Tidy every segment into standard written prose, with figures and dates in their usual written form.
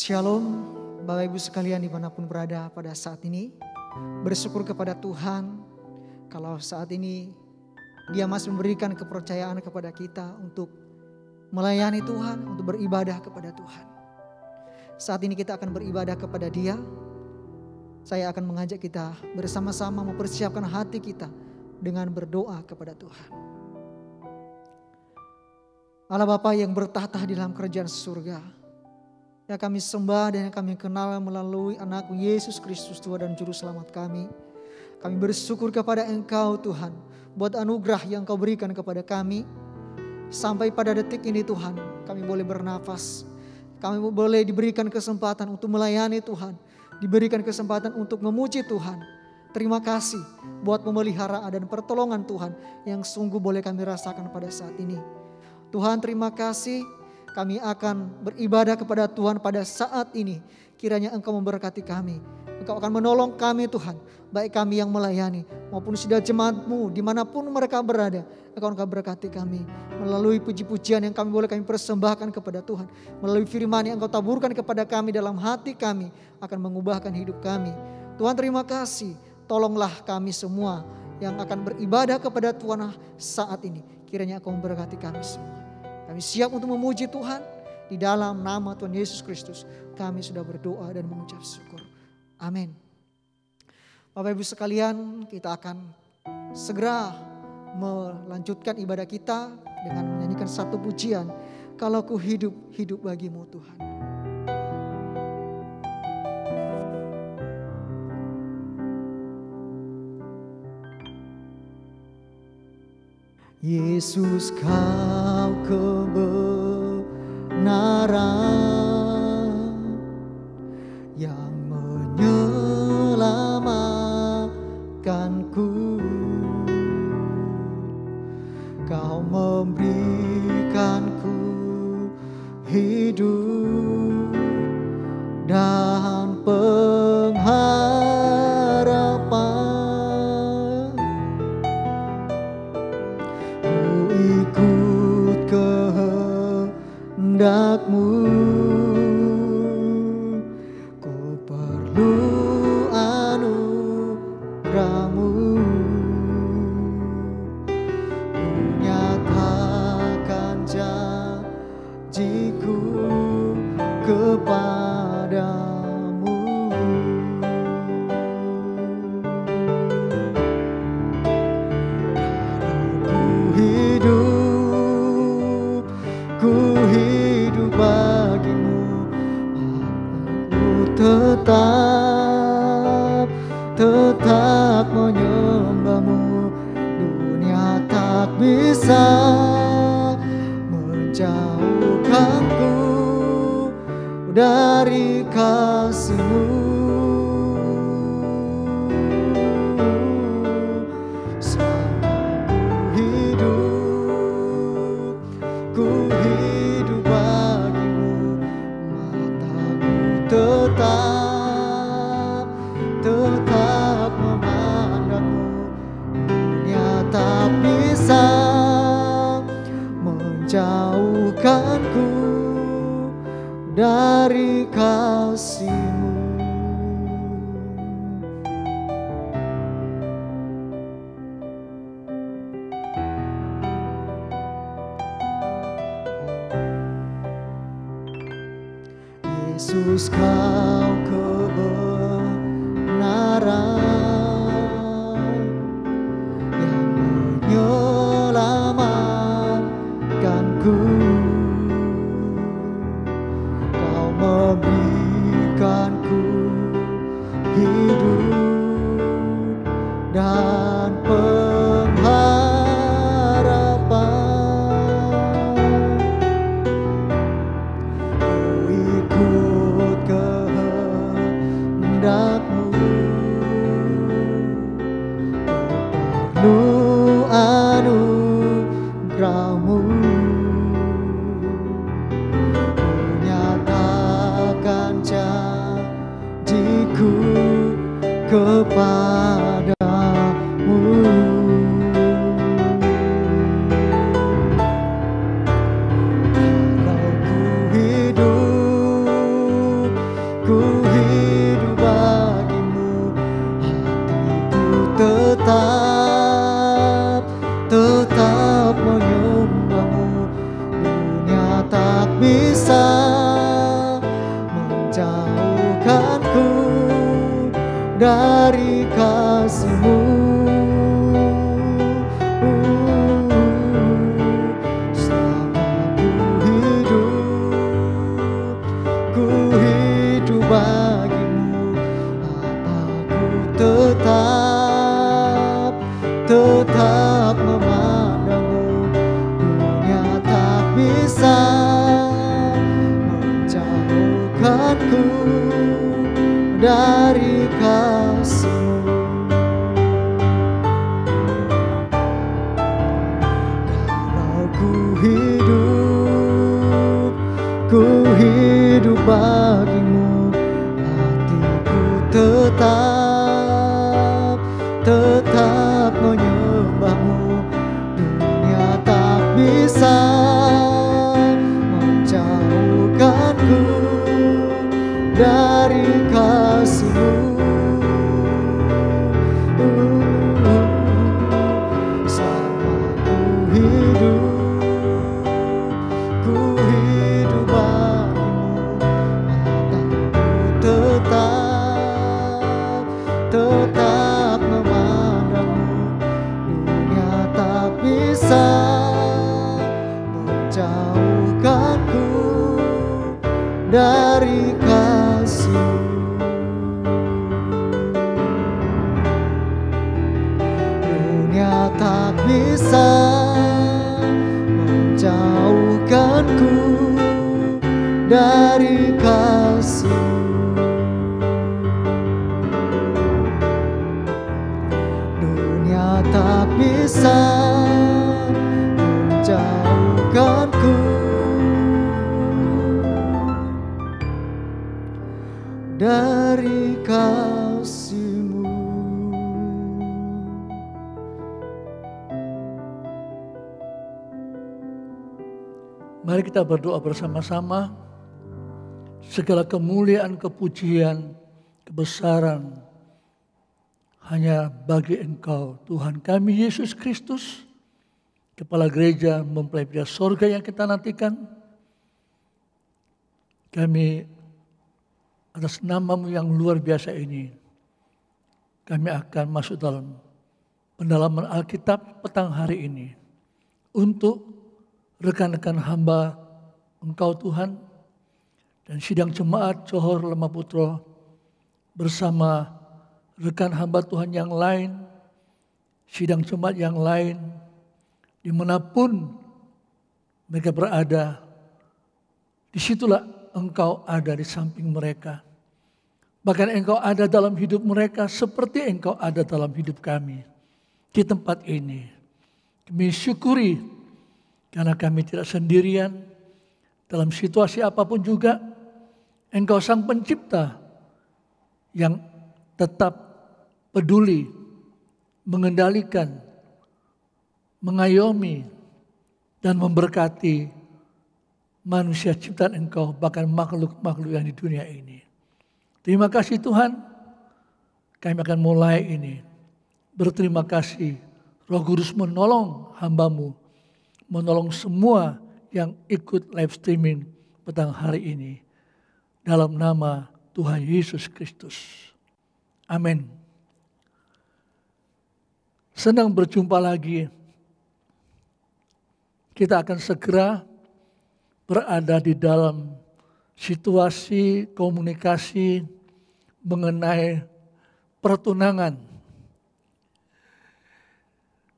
Shalom Bapak Ibu sekalian dimanapun berada pada saat ini. Bersyukur kepada Tuhan kalau saat ini Dia masih memberikan kepercayaan kepada kita untuk melayani Tuhan, untuk beribadah kepada Tuhan. Saat ini kita akan beribadah kepada Dia. Saya akan mengajak kita bersama-sama mempersiapkan hati kita dengan berdoa kepada Tuhan. Allah Bapa yang bertahta di dalam kerajaan surga, yang kami sembah dan yang kami kenal melalui anak-Mu Yesus Kristus Tuhan dan Juru Selamat kami. Kami bersyukur kepada Engkau Tuhan, buat anugerah yang Kau berikan kepada kami. Sampai pada detik ini Tuhan, kami boleh bernafas. Kami boleh diberikan kesempatan untuk melayani Tuhan. Diberikan kesempatan untuk memuji Tuhan. Terima kasih buat pemeliharaan dan pertolongan Tuhan yang sungguh boleh kami rasakan pada saat ini. Tuhan terima kasih. Kami akan beribadah kepada Tuhan pada saat ini. Kiranya Engkau memberkati kami. Engkau akan menolong kami Tuhan. Baik kami yang melayani maupun sudah jemaat-Mu dimanapun mereka berada. Engkau berkati kami. Melalui puji-pujian yang kami boleh kami persembahkan kepada Tuhan. Melalui firman yang Engkau taburkan kepada kami dalam hati kami. Akan mengubahkan hidup kami. Tuhan terima kasih. Tolonglah kami semua yang akan beribadah kepada Tuhan saat ini. Kiranya Engkau memberkati kami semua. Kami siap untuk memuji Tuhan. Di dalam nama Tuhan Yesus Kristus kami sudah berdoa dan mengucap syukur. Amin. Bapak Ibu sekalian, kita akan segera melanjutkan ibadah kita dengan menyanyikan satu pujian. Kalau ku hidup, hidup bagimu Tuhan. Yesus Kau kebenaran yang menyelamatkanku. Kau memberikanku hidup dan pengharapan. Kehendak-Mu, ku perlu anugerah-Mu. Ku nyatakan janjiku kepadamu. Ku hidup bagimu, aku tetap menyembah-Mu. Dunia tak bisa menjauhkanku dari kasih-Mu. Tetap memandang-Mu. Dunia tak bisa menjauhkanku dari kasih-Mu. Yesus Kau kebenaran yang menyelamatkanku. Kau memberikanku hidup dan pengharapan. Ku ikut kehendak-Mu, perlu anugerah-Mu. Ku nyatakan janjiku kepadamu. Kalau ku hidup dari kasih-Mu. Selama ku hidup bagi-Mu, aku tetap memandang-Mu. Dunia tak bisa menjauhkanku dari kasih-Mu. Kalau ku hidup bagi-Mu, hatiku tetap menyembah-Mu. Dunia tak bisa menjauhkanku dari kasih-Mu. Selama ku hidup bagi-Mu, mataku tetap memandang-Mu. Dunia tak bisa menjauhkanku dari kasih-Mu. Dunia tak bisa menjauhkanku dari kasih-Mu. Dunia tak bisa menjauhkanku dari kasih-Mu. Mari kita berdoa bersama-sama. Segala kemuliaan, kepujian, kebesaran hanya bagi Engkau, Tuhan kami Yesus Kristus, Kepala Gereja Mempelai Pria Sorga yang kita nantikan. Kami atas nama-Mu yang luar biasa ini, kami akan masuk dalam pendalaman Alkitab petang hari ini untuk rekan-rekan hamba Engkau Tuhan dan sidang jemaat Johor Lemah bersama rekan hamba Tuhan yang lain, sidang jemaat yang lain, dimanapun mereka berada, disitulah Engkau ada di samping mereka. Bahkan Engkau ada dalam hidup mereka seperti Engkau ada dalam hidup kami di tempat ini. Kami syukuri karena kami tidak sendirian dalam situasi apapun juga. Engkau Sang Pencipta yang tetap peduli, mengendalikan, mengayomi, dan memberkati manusia ciptaan Engkau, bahkan makhluk-makhluk yang di dunia ini. Terima kasih Tuhan, kami akan mulai ini. Berterima kasih, Roh Kudus menolong hamba-Mu, menolong semua yang ikut live streaming petang hari ini. Dalam nama Tuhan Yesus Kristus. Amin. Senang berjumpa lagi. Kita akan segera berada di dalam situasi komunikasi mengenai pertunangan.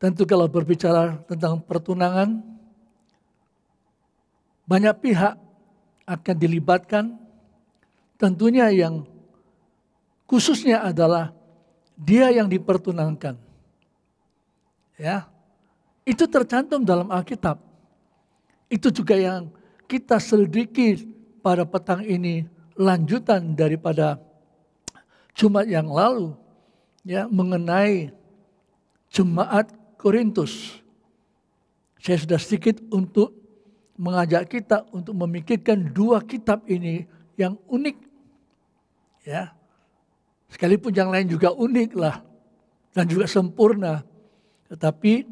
Tentu kalau berbicara tentang pertunangan, banyak pihak akan dilibatkan. Tentunya yang khususnya adalah dia yang dipertunangkan. Ya, itu tercantum dalam Alkitab. Itu juga yang kita selidiki pada petang ini, lanjutan daripada Jumat yang lalu, ya, mengenai jemaat Korintus. Saya sudah sedikit untuk mengajak kita untuk memikirkan dua kitab ini yang unik. Ya, sekalipun yang lain juga unik lah dan juga sempurna. Tetapi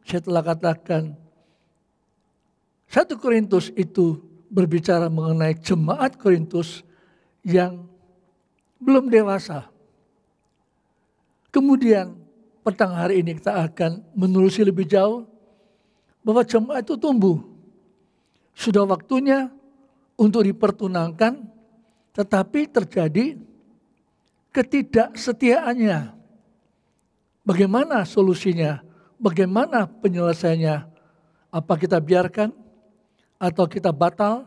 saya telah katakan 1 Korintus itu berbicara mengenai jemaat Korintus yang belum dewasa. Kemudian petang hari ini kita akan menelusuri lebih jauh bahwa jemaat itu tumbuh. Sudah waktunya untuk dipertunangkan, tetapi terjadi ketidaksetiaannya. Bagaimana solusinya? Bagaimana penyelesaiannya? Apa kita biarkan? Atau kita batal?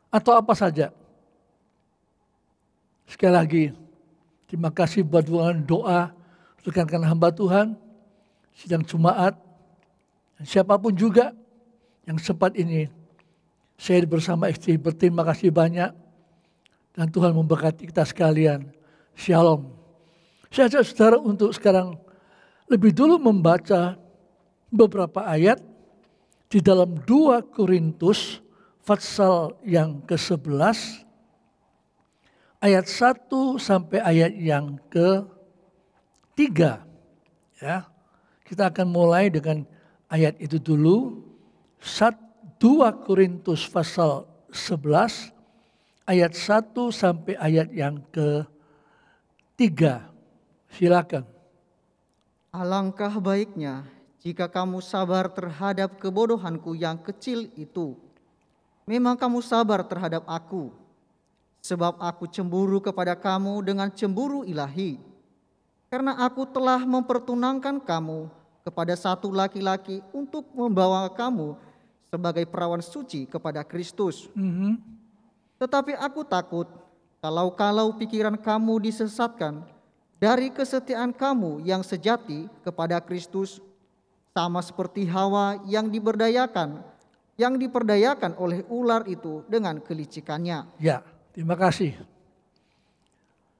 Atau apa saja? Sekali lagi, terima kasih buat doa rekan-rekan hamba Tuhan, sidang Jumat, dan siapapun juga yang sempat ini. Saya bersama istri berterima kasih banyak, dan Tuhan memberkati kita sekalian. Shalom. Saya ajak saudara untuk sekarang lebih dulu membaca beberapa ayat di dalam 2 Korintus pasal yang ke-11 ayat 1 sampai ayat yang ke-3. Ya. Kita akan mulai dengan ayat itu dulu. 2 Korintus pasal 11 ayat 1 sampai ayat yang ke-3. Silakan. Alangkah baiknya jika kamu sabar terhadap kebodohanku yang kecil itu. Memang kamu sabar terhadap aku, sebab aku cemburu kepada kamu dengan cemburu ilahi. Karena aku telah mempertunangkan kamu kepada satu laki-laki untuk membawa kamu sebagai perawan suci kepada Kristus. Tetapi aku takut kalau pikiran kamu disesatkan dari kesetiaan kamu yang sejati kepada Kristus, sama seperti Hawa yang diperdayakan oleh ular itu dengan kelicikannya. Ya, terima kasih.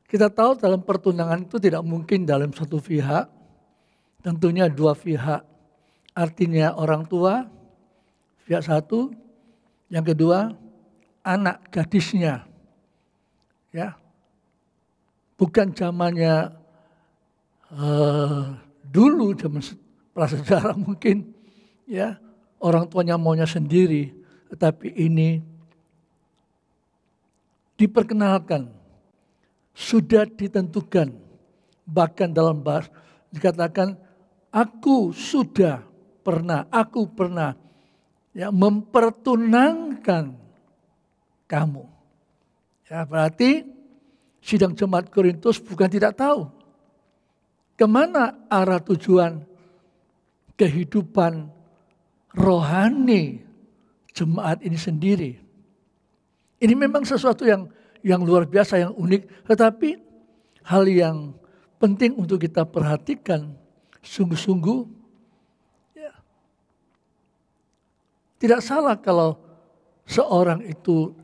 Kita tahu dalam pertunangan itu tidak mungkin dalam satu pihak, tentunya dua pihak. Artinya orang tua, pihak satu, yang kedua anak gadisnya. Ya, bukan zamannya dulu, zaman prasejarah mungkin, ya orang tuanya maunya sendiri, tetapi ini diperkenalkan, sudah ditentukan, bahkan dalam bahasa dikatakan aku pernah ya mempertunangkan kamu. Ya, berarti sidang jemaat Korintus bukan tidak tahu kemana arah tujuan kehidupan rohani jemaat ini sendiri. Ini memang sesuatu yang luar biasa, yang unik, tetapi hal yang penting untuk kita perhatikan sungguh-sungguh. Ya. Tidak salah kalau seorang itu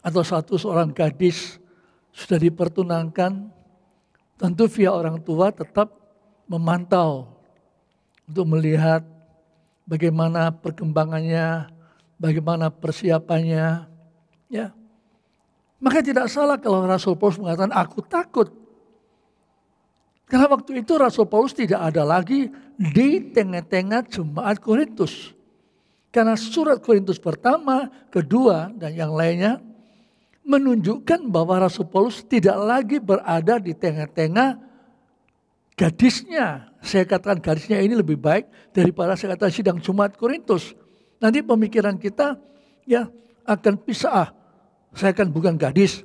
atau seorang gadis sudah dipertunangkan, tentu via orang tua tetap memantau untuk melihat bagaimana perkembangannya, bagaimana persiapannya. Ya. Maka tidak salah kalau Rasul Paulus mengatakan aku takut. Karena waktu itu Rasul Paulus tidak ada lagi di tengah-tengah jemaat Korintus. Karena surat Korintus pertama, kedua, dan yang lainnya menunjukkan bahwa Rasul Paulus tidak lagi berada di tengah-tengah gadisnya. Saya katakan gadisnya ini lebih baik daripada saya katakan sidang Jemaat Korintus. Nanti pemikiran kita ya akan pisah. Saya kan bukan gadis,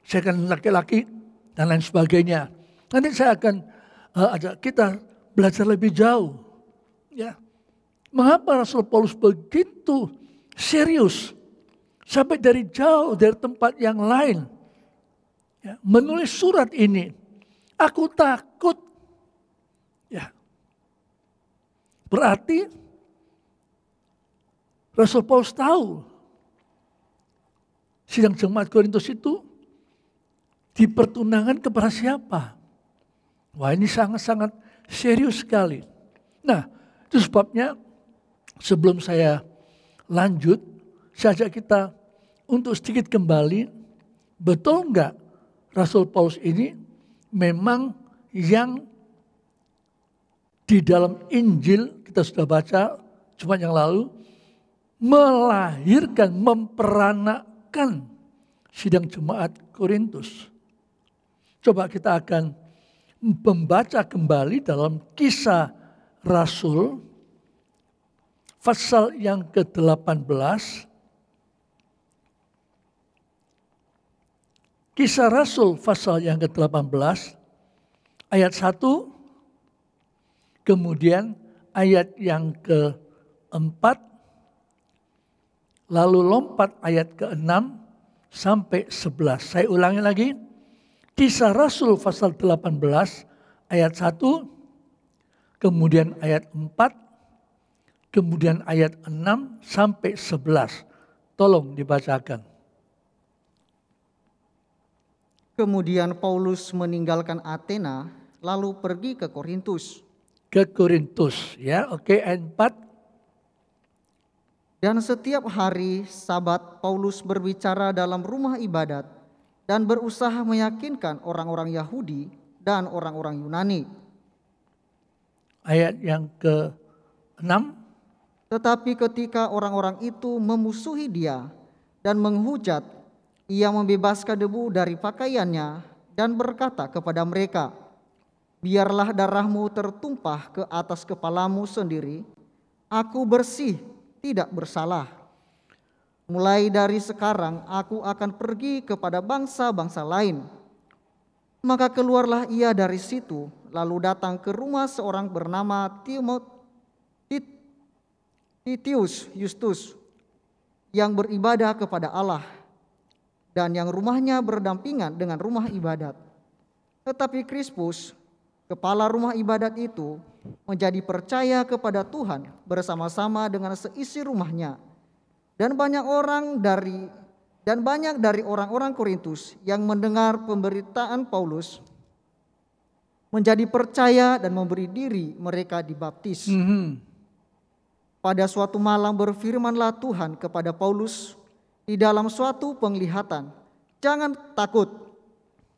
saya kan laki-laki dan lain sebagainya. Nanti saya akan ajak kita belajar lebih jauh. Ya, mengapa Rasul Paulus begitu serius sampai dari jauh dari tempat yang lain ya, menulis surat ini? Aku takut. Ya, berarti Rasul Paulus tahu sidang jemaat Korintus itu dipertunangkan kepada siapa? Wah, ini sangat-sangat serius sekali. Nah, itu sebabnya sebelum saya lanjut, saya ajak kita untuk sedikit kembali, betul enggak Rasul Paulus ini memang yang di dalam Injil, kita sudah baca Jumat yang lalu, melahirkan, memperanakkan sidang jemaat Korintus. Coba kita akan membaca kembali dalam Kisah Rasul pasal yang ke-18. Kisah Rasul pasal yang ke-18 ayat 1, kemudian ayat yang ke-4, lalu lompat ayat ke-6 sampai 11. Saya ulangi lagi. Kisah Rasul pasal 18 ayat 1, kemudian ayat 4, kemudian ayat 6 sampai 11. Tolong dibacakan. Kemudian Paulus meninggalkan Athena lalu pergi ke Korintus. Ke Korintus, ya, oke, ayat 4. Dan setiap hari Sabat Paulus berbicara dalam rumah ibadat dan berusaha meyakinkan orang-orang Yahudi dan orang-orang Yunani. Ayat yang ke-6. Tetapi ketika orang-orang itu memusuhi dia dan menghujat, ia membebaskan debu dari pakaiannya dan berkata kepada mereka, "Biarlah darahmu tertumpah ke atas kepalamu sendiri. Aku bersih, tidak bersalah. Mulai dari sekarang aku akan pergi kepada bangsa-bangsa lain." Maka keluarlah ia dari situ, lalu datang ke rumah seorang bernama Titius Justus yang beribadah kepada Allah, dan yang rumahnya berdampingan dengan rumah ibadat. Tetapi Krispus, kepala rumah ibadat itu, menjadi percaya kepada Tuhan bersama-sama dengan seisi rumahnya. Dan banyak dari orang-orang Korintus yang mendengar pemberitaan Paulus menjadi percaya dan memberi diri mereka dibaptis. Pada suatu malam berfirmanlah Tuhan kepada Paulus di dalam suatu penglihatan, "Jangan takut,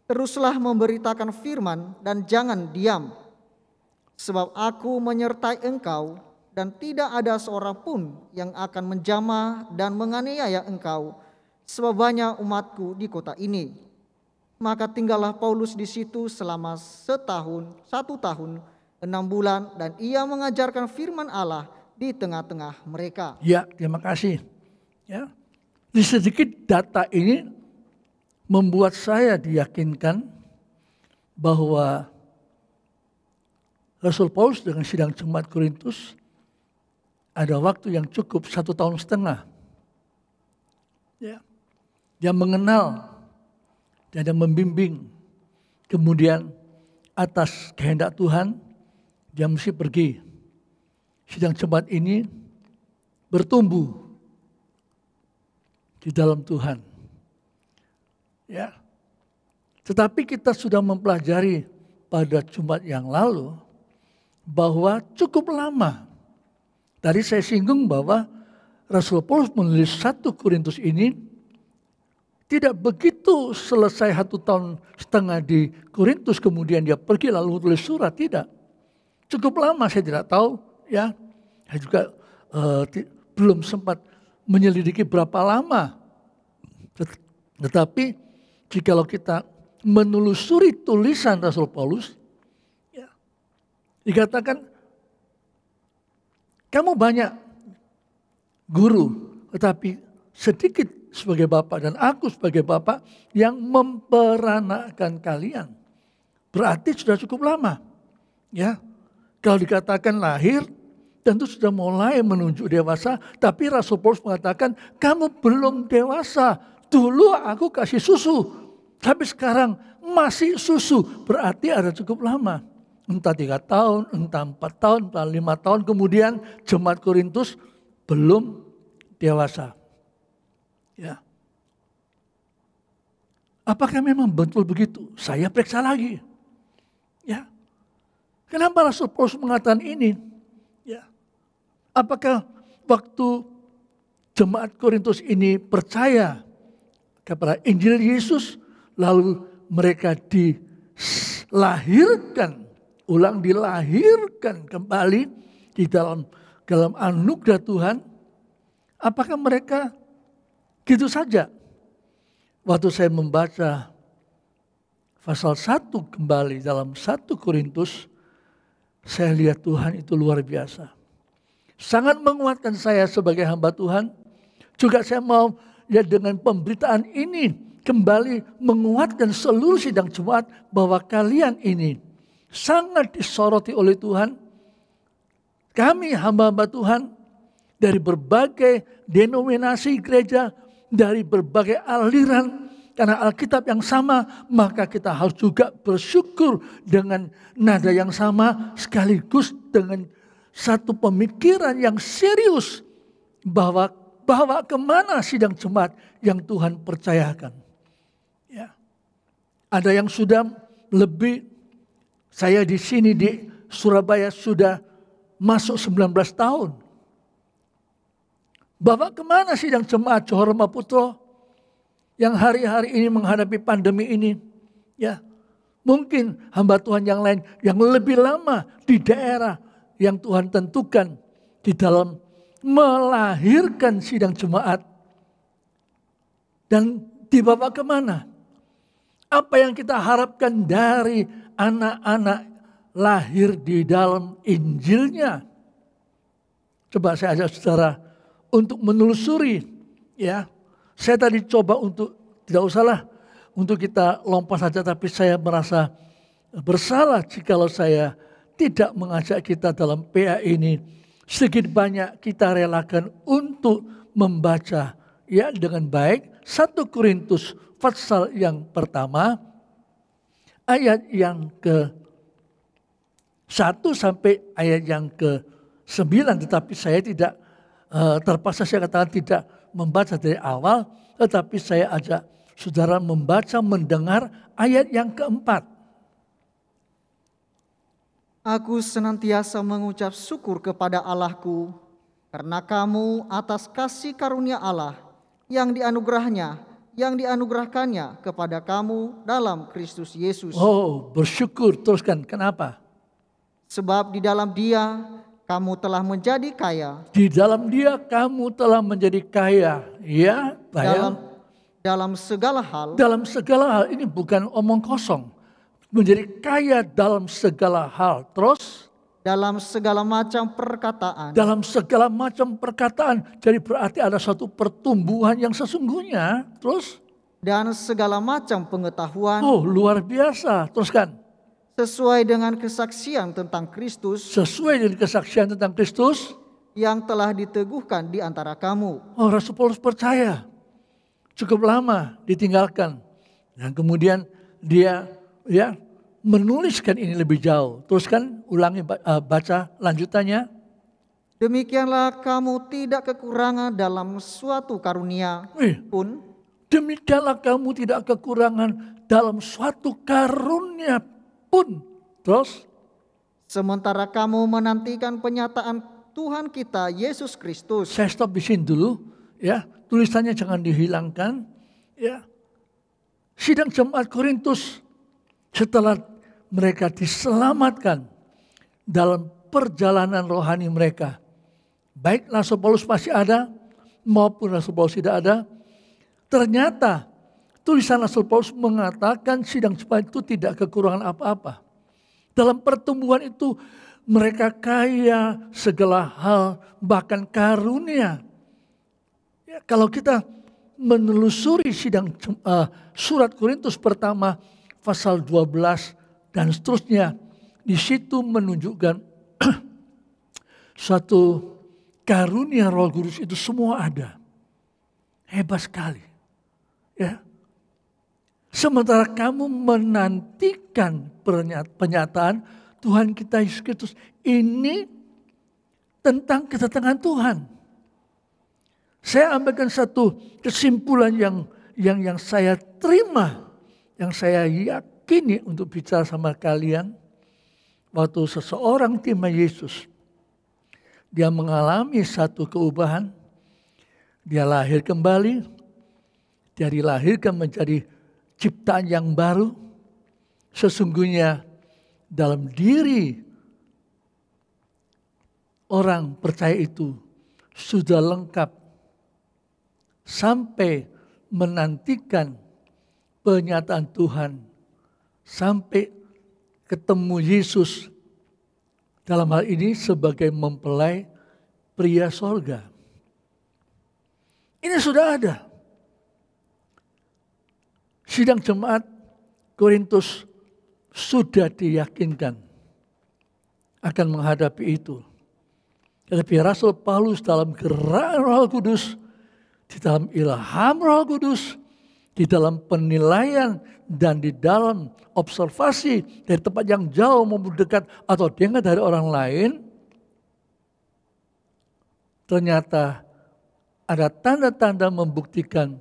teruslah memberitakan firman dan jangan diam. Sebab aku menyertai engkau dan tidak ada seorang pun yang akan menjamah dan menganiaya engkau, sebab banyak umatku di kota ini." Maka tinggallah Paulus di situ selama 1 tahun 6 bulan dan ia mengajarkan firman Allah di tengah-tengah mereka. Ya, terima kasih. Ya. Di sedikit data ini membuat saya diyakinkan bahwa Rasul Paulus dengan sidang jemaat Korintus ada waktu yang cukup 1,5 tahun. Ya. Dia mengenal dan dia membimbing. Kemudian atas kehendak Tuhan dia mesti pergi. Sidang jemaat ini bertumbuh di dalam Tuhan. Ya. Tetapi kita sudah mempelajari pada Jumat yang lalu bahwa cukup lama. Tadi saya singgung bahwa Rasul Paulus menulis 1 Korintus ini tidak begitu selesai 1,5 tahun di Korintus kemudian dia pergi lalu tulis surat, tidak. Cukup lama, saya tidak tahu, ya. Saya juga belum sempat menyelidiki berapa lama. Tetapi jikalau kita menelusuri tulisan Rasul Paulus, ya, dikatakan kamu banyak guru, tetapi sedikit sebagai bapak dan aku sebagai bapak yang memperanakan kalian. Berarti sudah cukup lama. Ya, kalau dikatakan lahir, tentu sudah mulai menuju dewasa, tapi Rasul Paulus mengatakan, kamu belum dewasa. Dulu aku kasih susu, tapi sekarang masih susu. Berarti ada cukup lama. Entah 3 tahun, entah 4 tahun, entah 5 tahun. Kemudian jemaat Korintus belum dewasa. Ya. Apakah memang betul begitu? Saya periksa lagi. Ya. Kenapa Rasul Paulus mengatakan ini? Ya. Apakah waktu jemaat Korintus ini percaya kepada Injil Yesus, lalu mereka dilahirkan, dilahirkan kembali di dalam anugerah Tuhan? Apakah mereka gitu saja? Waktu saya membaca pasal 1 kembali dalam 1 Korintus, saya lihat Tuhan itu luar biasa. Sangat menguatkan saya sebagai hamba Tuhan. Juga saya mau ya dengan pemberitaan ini kembali menguatkan seluruh sidang jemaat bahwa kalian ini sangat disoroti oleh Tuhan. Kami hamba-hamba Tuhan dari berbagai denominasi gereja, dari berbagai aliran, karena Alkitab yang sama, maka kita harus juga bersyukur dengan nada yang sama, sekaligus dengan satu pemikiran yang serius bahwa kemana sidang jemaat yang Tuhan percayakan. Ya. Ada yang sudah lebih, saya di sini di Surabaya sudah masuk 19 tahun. Bapak kemana sidang jemaat Johor Maputro yang hari-hari ini menghadapi pandemi ini? Ya, mungkin hamba Tuhan yang lain yang lebih lama di daerah yang Tuhan tentukan di dalam melahirkan sidang jemaat. Dan dibawa kemana? Apa yang kita harapkan dari anak-anak lahir di dalam Injilnya? Coba saya ajak saudara untuk menelusuri. Ya, saya tadi coba untuk tidak usahlah untuk kita lompat saja, tapi saya merasa bersalah jikalau saya tidak mengajak kita dalam PA ini sedikit banyak kita relakan untuk membaca ya dengan baik 1 Korintus pasal yang pertama ayat yang ke-1 sampai ayat yang ke-9, tetapi saya tidak terpaksa saya katakan tidak membaca dari awal, tetapi saya ajak saudara membaca mendengar ayat yang ke-4. Aku senantiasa mengucap syukur kepada Allahku karena kamu atas kasih karunia Allah yang dianugerahkannya kepada kamu dalam Kristus Yesus. Oh, bersyukur. Teruskan, kenapa? Sebab di dalam Dia kamu telah menjadi kaya. Di dalam Dia kamu telah menjadi kaya. Ya, dalam segala hal. Dalam segala hal, ini bukan omong kosong. Menjadi kaya dalam segala hal. Terus? Dalam segala macam perkataan. Dalam segala macam perkataan. Jadi berarti ada suatu pertumbuhan yang sesungguhnya. Terus? Dan segala macam pengetahuan. Oh, luar biasa. Teruskan. Sesuai dengan kesaksian tentang Kristus. Sesuai dengan kesaksian tentang Kristus. Yang telah diteguhkan di antara kamu. Oh, Rasul Paulus percaya. Cukup lama ditinggalkan. Dan kemudian dia menuliskan ini lebih jauh. Teruskan, ulangi baca lanjutannya. Demikianlah kamu tidak kekurangan dalam suatu karunia pun. Demikianlah kamu tidak kekurangan dalam suatu karunia pun. Terus? Sementara kamu menantikan penyataan Tuhan kita Yesus Kristus. Saya stop di sini dulu. Ya, tulisannya jangan dihilangkan. Ya, sidang jemaat Korintus setelah mereka diselamatkan dalam perjalanan rohani mereka, baik Rasul Paulus masih ada maupun Rasul Paulus tidak ada, ternyata tulisan Rasul Paulus mengatakan sidang jemaat itu tidak kekurangan apa-apa. Dalam pertumbuhan itu mereka kaya segala hal, bahkan karunia. Ya, kalau kita menelusuri sidang surat Korintus pertama pasal 12 dan seterusnya, di situ menunjukkan suatu karunia Roh Kudus itu semua ada. Hebat sekali. Ya. Sementara kamu menantikan penyataan Tuhan kita Yesus Kristus, ini tentang kedatangan Tuhan. Saya ambilkan satu kesimpulan yang saya terima, yang saya yakini untuk bicara sama kalian. Waktu seseorang terima Yesus, dia mengalami satu keubahan, dia lahir kembali, dia dilahirkan menjadi ciptaan yang baru. Sesungguhnya dalam diri orang percaya itu sudah lengkap sampai menantikan penyataan Tuhan sampai ketemu Yesus dalam hal ini sebagai mempelai pria sorga. Ini sudah ada. Sidang jemaat Korintus sudah diyakinkan akan menghadapi itu. Tetapi Rasul Paulus dalam gerak Roh Kudus, di dalam ilham Roh Kudus, di dalam penilaian dan di dalam observasi dari tempat yang jauh maupun dekat atau dengar dari orang lain, ternyata ada tanda-tanda membuktikan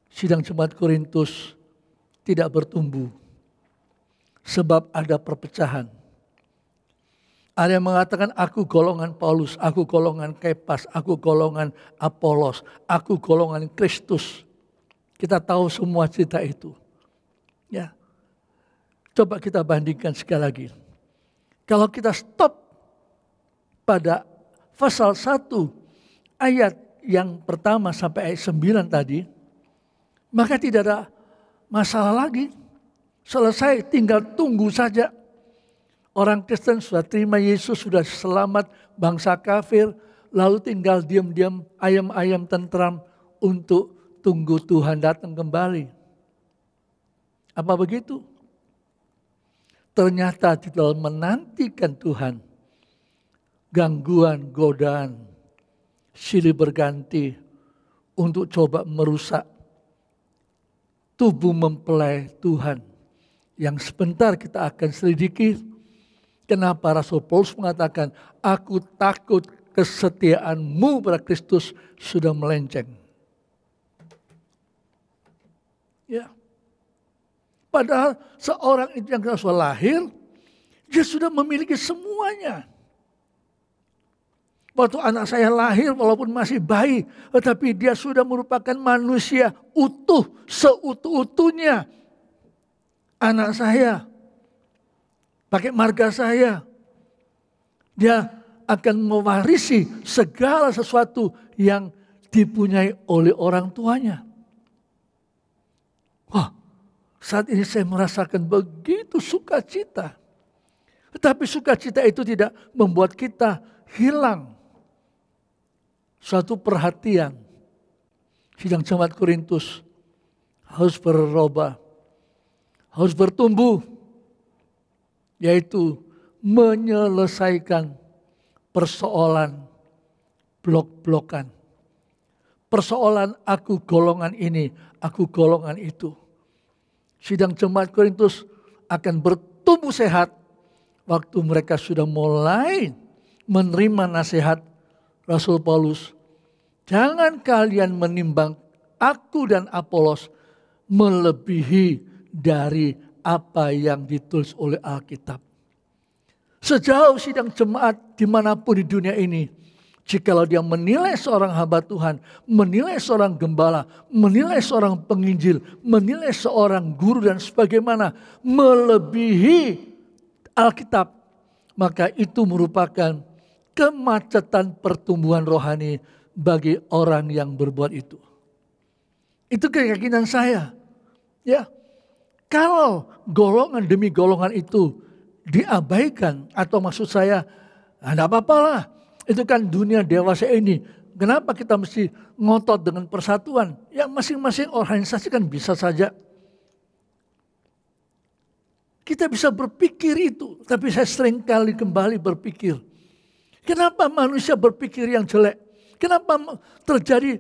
sidang jemaat Korintus tidak bertumbuh. Sebab ada perpecahan. Ada yang mengatakan aku golongan Paulus, aku golongan Kepas, aku golongan Apolos, aku golongan Kristus. Kita tahu semua cerita itu. Ya. Coba kita bandingkan sekali lagi. Kalau kita stop pada pasal 1 ayat yang pertama sampai ayat 9 tadi, maka tidak ada masalah lagi. Selesai, tinggal tunggu saja. Orang Kristen sudah terima Yesus, sudah selamat, bangsa kafir, lalu tinggal diam-diam, ayam-ayam tentram untuk tunggu Tuhan datang kembali. Apa begitu? Ternyata di dalam menantikan Tuhan, gangguan, godaan, silih berganti untuk coba merusak tubuh mempelai Tuhan. Yang sebentar kita akan selidiki kenapa Rasul Paulus mengatakan, aku takut kesetiaanmu pada Kristus sudah melenceng. Ya. Padahal seorang itu yang sudah lahir, dia sudah memiliki semuanya. Waktu anak saya lahir walaupun masih bayi, tetapi dia sudah merupakan manusia utuh, seutuh-utuhnya. Anak saya, pakai marga saya, dia akan mewarisi segala sesuatu yang dipunyai oleh orang tuanya. Wah, saat ini saya merasakan begitu sukacita. Tetapi sukacita itu tidak membuat kita hilang suatu perhatian. Sidang jemaat Korintus harus berubah, harus bertumbuh, yaitu menyelesaikan persoalan blok-blokan. Persoalan aku golongan ini, aku golongan itu. Sidang jemaat Korintus akan bertumbuh sehat waktu mereka sudah mulai menerima nasihat Rasul Paulus. Jangan kalian menimbang aku dan Apolos melebihi dari apa yang ditulis oleh Alkitab. Sejauh sidang jemaat dimanapun di dunia ini, jikalau dia menilai seorang hamba Tuhan, menilai seorang gembala, menilai seorang penginjil, menilai seorang guru dan sebagaimana melebihi Alkitab, maka itu merupakan kemacetan pertumbuhan rohani bagi orang yang berbuat itu. Itu keyakinan saya. Ya, kalau golongan demi golongan itu diabaikan, atau maksud saya, tidak apa-apa lah. Itu kan dunia dewasa ini. Kenapa kita mesti ngotot dengan persatuan? Ya masing-masing organisasi kan bisa saja. Kita bisa berpikir itu. Tapi saya sering kali kembali berpikir. Kenapa manusia berpikir yang jelek? Kenapa terjadi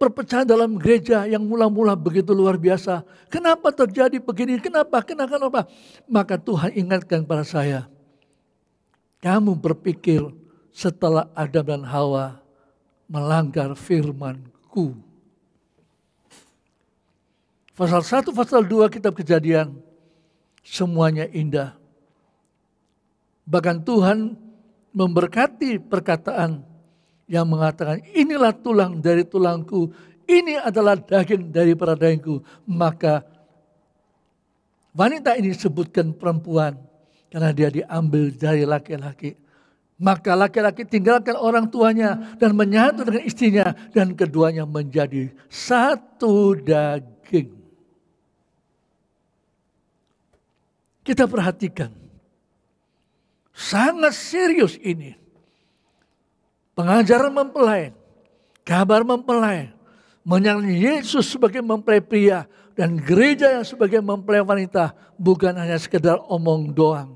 perpecahan dalam gereja yang mula-mula begitu luar biasa? Kenapa terjadi begini? Kenapa? Maka Tuhan ingatkan pada saya. Kamu berpikir setelah Adam dan Hawa melanggar firman-Ku. Pasal 1, pasal 2 kitab Kejadian, semuanya indah. Bahkan Tuhan memberkati perkataan yang mengatakan, inilah tulang dari tulangku, ini adalah daging daripada dagingku. Maka wanita ini disebutkan perempuan karena dia diambil dari laki-laki. Maka laki-laki tinggalkan orang tuanya dan menyatu dengan istrinya, dan keduanya menjadi satu daging. kita perhatikan. Sangat serius ini. Pengajaran mempelai, kabar mempelai, menyangkut Yesus sebagai mempelai pria dan gereja yang sebagai mempelai wanita bukan hanya sekedar omong doang.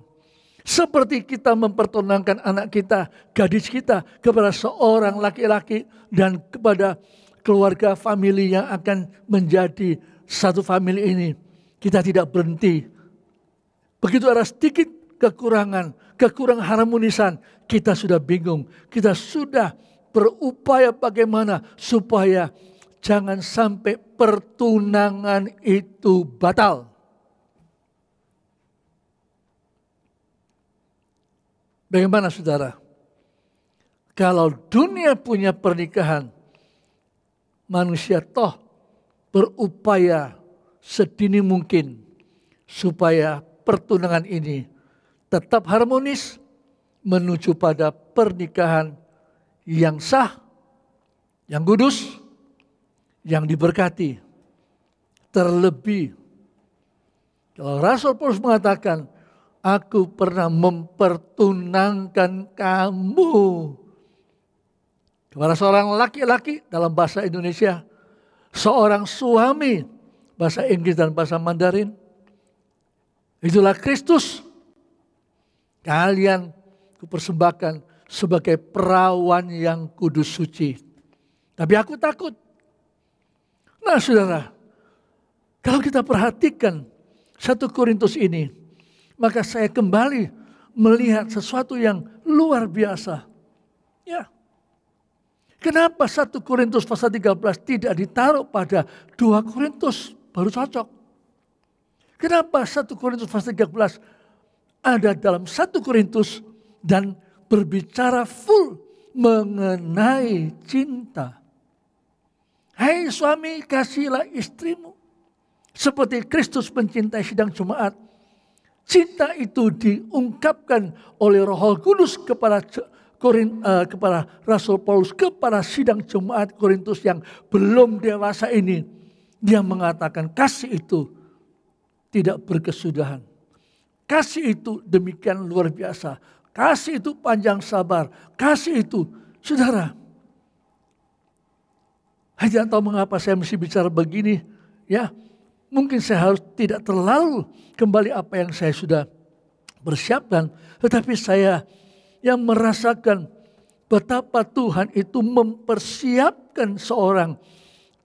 Seperti kita mempertontonkan anak kita, gadis kita kepada seorang laki-laki dan kepada keluarga famili yang akan menjadi satu famili ini. Kita tidak berhenti. Begitu ada sedikit kekurangan harmonisan, kita sudah bingung. Kita sudah berupaya bagaimana supaya jangan sampai pertunangan itu batal. Bagaimana saudara? Kalau dunia punya pernikahan, manusia toh berupaya sedini mungkin supaya pertunangan ini tetap harmonis menuju pada pernikahan yang sah, yang kudus, yang diberkati. Terlebih kalau Rasul Paulus mengatakan, aku pernah mempertunangkan kamu kepada seorang laki-laki dalam bahasa Indonesia, seorang suami bahasa Inggris dan bahasa Mandarin. Itulah Kristus. Kalian kupersembahkan sebagai perawan yang kudus suci. Tapi aku takut. Nah saudara, kalau kita perhatikan 1 Korintus ini, maka saya kembali melihat sesuatu yang luar biasa. Ya. Kenapa 1 Korintus pasal 13 tidak ditaruh pada 2 Korintus? Baru cocok. Kenapa 1 Korintus pasal 13 ada dalam 1 Korintus dan berbicara full mengenai cinta? Hai suami, kasihilah istrimu seperti Kristus mencintai sidang jemaat. Cinta itu diungkapkan oleh Roh Kudus kepada Rasul Paulus kepada sidang jemaat Korintus yang belum dewasa ini. Dia mengatakan kasih itu tidak berkesudahan. Kasih itu demikian luar biasa. Kasih itu panjang sabar. Kasih itu, saudara. Saya tidak tahu mengapa saya mesti bicara begini. Ya, mungkin saya harus tidak terlalu kembali apa yang saya sudah persiapkan. Tetapi saya yang merasakan betapa Tuhan itu mempersiapkan seorang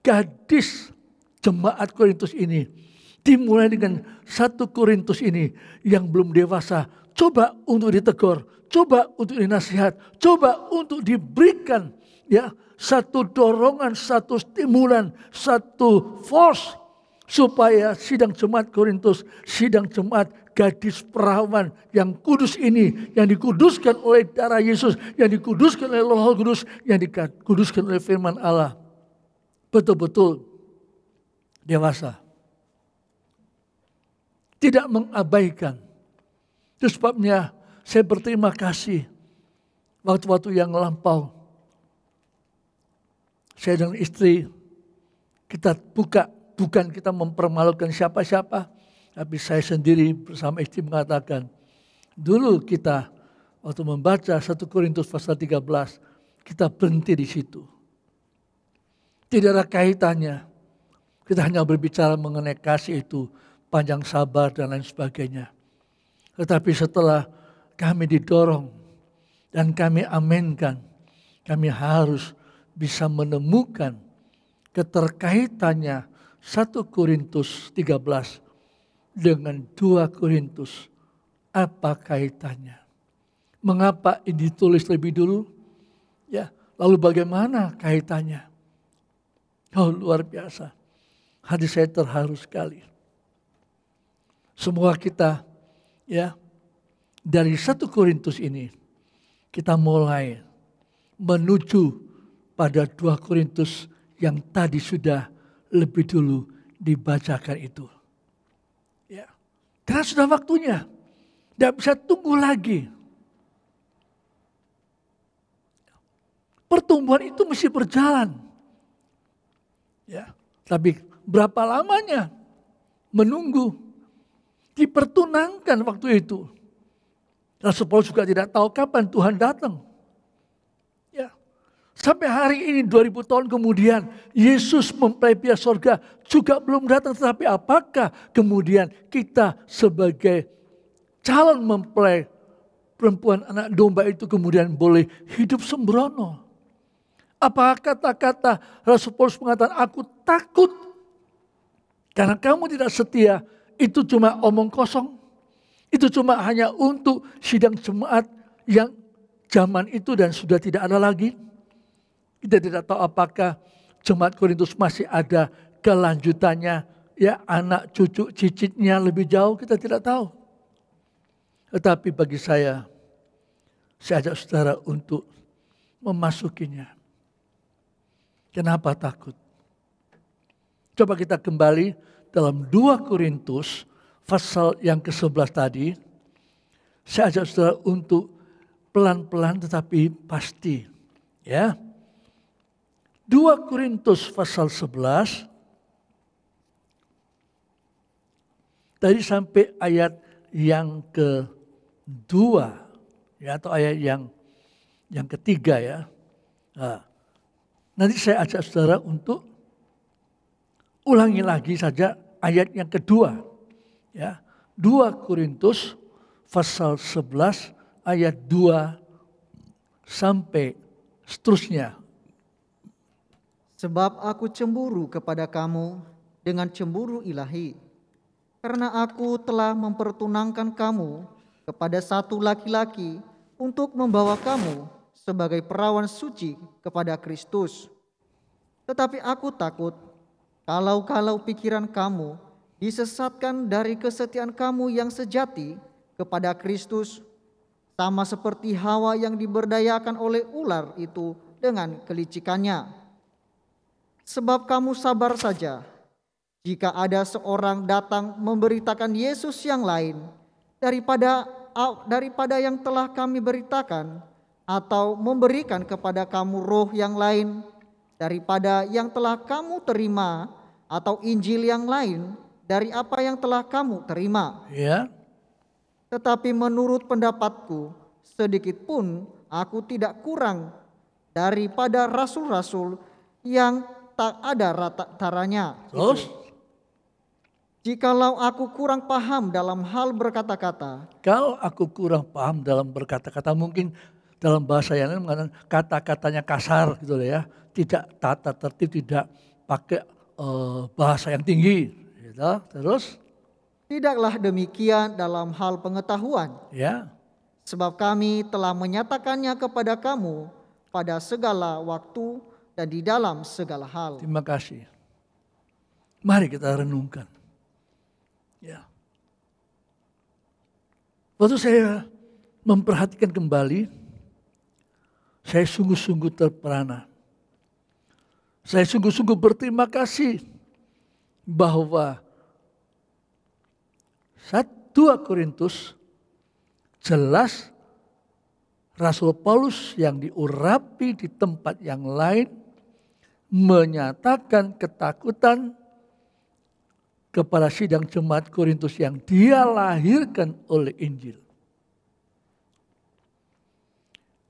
gadis jemaat Korintus ini. Dimulai dengan 1 Korintus ini yang belum dewasa. Coba untuk ditegur, coba untuk dinasihat, coba untuk diberikan ya satu dorongan, satu stimulan, satu force supaya sidang jemaat Korintus, sidang jemaat gadis perawan yang kudus ini, yang dikuduskan oleh darah Yesus, yang dikuduskan oleh Roh Kudus, yang dikuduskan oleh firman Allah, betul-betul dewasa. Tidak mengabaikan. Itu sebabnya saya berterima kasih waktu-waktu yang lampau. Saya dan istri kita bukan kita mempermalukan siapa-siapa, tapi saya sendiri bersama istri mengatakan, dulu kita waktu membaca 1 Korintus pasal 13, kita berhenti di situ. Tidak ada kaitannya. Kita hanya berbicara mengenai kasih itu, panjang sabar dan lain sebagainya. Tetapi setelah kami didorong dan kami aminkan, kami harus bisa menemukan keterkaitannya 1 Korintus 13 dengan 2 Korintus. Apa kaitannya? Mengapa ini ditulis lebih dulu? Ya, lalu bagaimana kaitannya? Oh, luar biasa. Hati saya terharu sekali. Semua kita ya dari 1 Korintus ini kita mulai menuju pada 2 Korintus yang tadi sudah lebih dulu dibacakan itu. Ya. Karena sudah waktunya. Tidak bisa tunggu lagi. Pertumbuhan itu mesti berjalan. Ya. Tapi berapa lamanya menunggu? dipertunangkan waktu itu. Rasul Paulus juga tidak tahu kapan Tuhan datang. Ya. Sampai hari ini 2000 tahun kemudian Yesus mempelai pihak surga juga belum datang. Tetapi apakah kemudian kita sebagai calon mempelai perempuan anak domba itu kemudian boleh hidup sembrono? Apakah kata-kata Rasul Paulus mengatakan aku takut karena kamu tidak setia, itu cuma omong kosong? Itu cuma hanya untuk sidang jemaat yang zaman itu dan sudah tidak ada lagi? Kita tidak tahu apakah jemaat Korintus masih ada kelanjutannya, ya anak cucu cicitnya lebih jauh, kita tidak tahu. Tetapi bagi saya ajak saudara untuk memasukinya. Kenapa takut? Coba kita kembali dalam 2 Korintus pasal yang ke-11 tadi. Saya ajak saudara untuk pelan-pelan tetapi pasti. Ya. 2 Korintus pasal 11. Tadi sampai ayat yang ke-2. Ya, atau ayat yang ketiga ya. Nah, nanti saya ajak saudara untuk ulangi lagi saja ayat yang kedua. Ya, 2 Korintus pasal 11 ayat 2 sampai seterusnya. Sebab aku cemburu kepada kamu dengan cemburu ilahi, karena aku telah mempertunangkan kamu kepada satu laki-laki untuk membawa kamu sebagai perawan suci kepada Kristus. Tetapi aku takut kalau pikiran kamu disesatkan dari kesetiaan kamu yang sejati kepada Kristus, sama seperti Hawa yang diberdayakan oleh ular itu dengan kelicikannya. Sebab kamu sabar saja jika ada seorang datang memberitakan Yesus yang lain daripada yang telah kami beritakan, atau memberikan kepada kamu roh yang lain daripada yang telah kamu terima, atau Injil yang lain dari apa yang telah kamu terima. Ya. Tetapi menurut pendapatku, sedikit pun aku tidak kurang daripada rasul-rasul yang tak ada taranya. Terus? Jikalau aku kurang paham dalam hal berkata-kata. Kalau aku kurang paham dalam berkata-kata, mungkin dalam bahasa yang lain mengatakan kata-katanya kasar gitu ya. Tidak tata tertib, tidak pakai bahasa yang tinggi. Gitu. Terus? Tidaklah demikian dalam hal pengetahuan. Ya. Sebab kami telah menyatakannya kepada kamu pada segala waktu dan di dalam segala hal. Terima kasih. Mari kita renungkan. Ya. Waktu saya memperhatikan kembali, saya sungguh-sungguh terperana. Saya sungguh-sungguh berterima kasih bahwa 2 Korintus jelas Rasul Paulus yang diurapi di tempat yang lain menyatakan ketakutan kepada sidang jemaat Korintus yang dia lahirkan oleh Injil.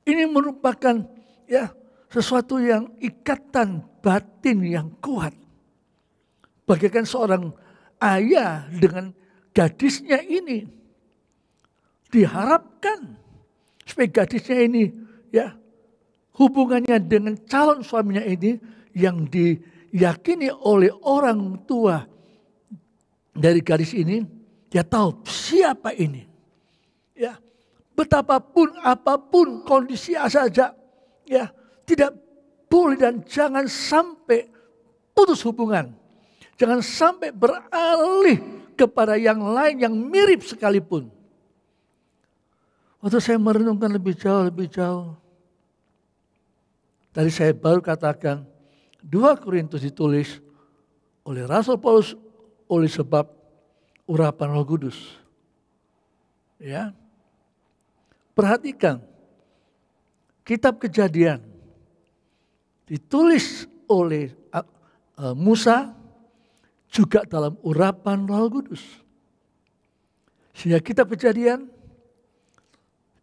Ini merupakan ya sesuatu yang ikatan batin yang kuat. Bagaikan seorang ayah dengan gadisnya ini diharapkan supaya gadisnya ini ya hubungannya dengan calon suaminya ini yang diyakini oleh orang tua dari gadis ini, dia tahu siapa ini. Ya, betapapun apapun kondisi saja, ya tidak boleh dan jangan sampai putus hubungan, jangan sampai beralih kepada yang lain yang mirip sekalipun. Waktu saya merenungkan lebih jauh, tadi saya baru katakan 2 Korintus ditulis oleh Rasul Paulus oleh sebab urapan Roh Kudus. Ya. Perhatikan kitab Kejadian ditulis oleh Musa juga dalam urapan Roh Kudus. Sehingga kitab Kejadian,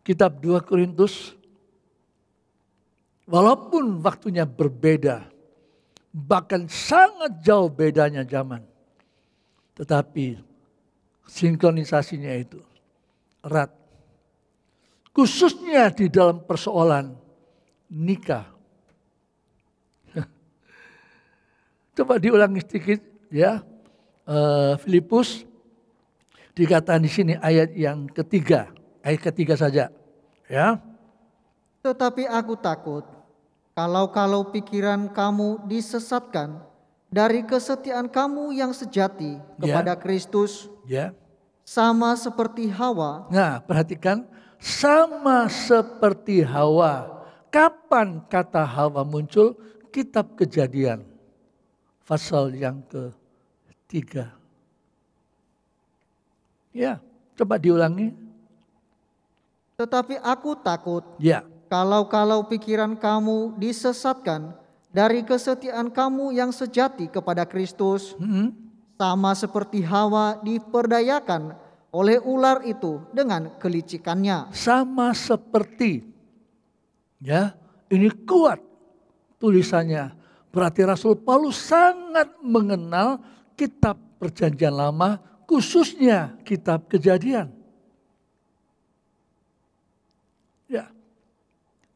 kitab 2 Korintus, walaupun waktunya berbeda, bahkan sangat jauh bedanya zaman, tetapi sinkronisasinya itu erat. Khususnya di dalam persoalan nikah. Coba diulangi sedikit ya. Filipus dikatakan di sini ayat yang ketiga. Ayat ketiga saja. Ya. Tetapi aku takut kalau pikiran kamu disesatkan dari kesetiaan kamu yang sejati kepada Kristus. Ya. Sama seperti Hawa. Nah, perhatikan, sama seperti Hawa. Kapan kata Hawa muncul? Kitab Kejadian, pasal yang ketiga. Ya, coba diulangi. Tetapi aku takut Ya. kalau pikiran kamu disesatkan dari kesetiaan kamu yang sejati kepada Kristus. Sama seperti Hawa diperdayakan oleh ular itu dengan kelicikannya. Sama seperti, ya, ini kuat tulisannya. Berarti Rasul Paulus sangat mengenal kitab Perjanjian Lama, khususnya kitab Kejadian. Ya,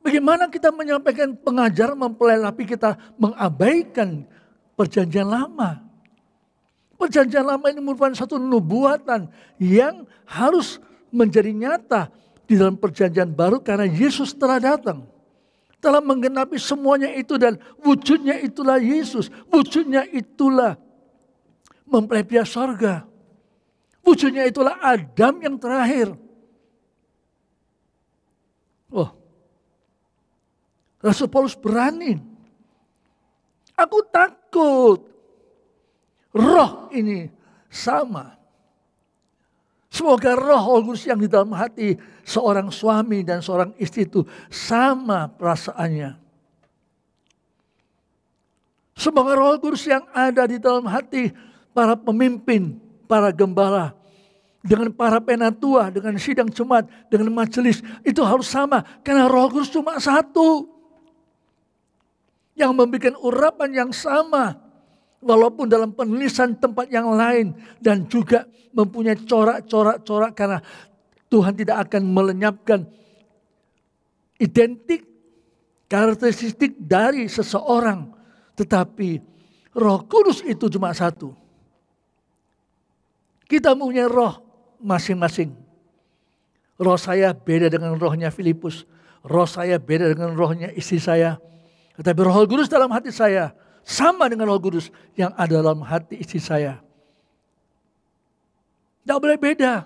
bagaimana kita menyampaikan pengajaran mempelai, tapi kita mengabaikan Perjanjian Lama? Perjanjian Lama ini merupakan satu nubuatan yang harus menjadi nyata di dalam Perjanjian Baru karena Yesus telah datang. Telah menggenapi semuanya itu dan wujudnya itulah Yesus. Wujudnya itulah mempelai pria sorga. Wujudnya itulah Adam yang terakhir. Oh, Rasul Paulus berani. Aku takut. Roh ini sama. Semoga roh Kudus yang di dalam hati seorang suami dan seorang istri itu sama perasaannya. Semoga roh Kudus yang ada di dalam hati para pemimpin, para gembala, dengan para penatua, dengan sidang jemaat, dengan majelis, itu harus sama. Karena roh Kudus cuma satu. Yang membuat urapan yang sama. Walaupun dalam penulisan tempat yang lain dan juga mempunyai corak-corak karena Tuhan tidak akan melenyapkan identik karakteristik dari seseorang. Tetapi Roh Kudus itu cuma satu. Kita punya roh masing-masing. Roh saya beda dengan rohnya Filipus. Roh saya beda dengan rohnya istri saya. Tetapi Roh Kudus dalam hati saya sama dengan Roh Kudus yang ada dalam hati istri saya. Tidak boleh beda.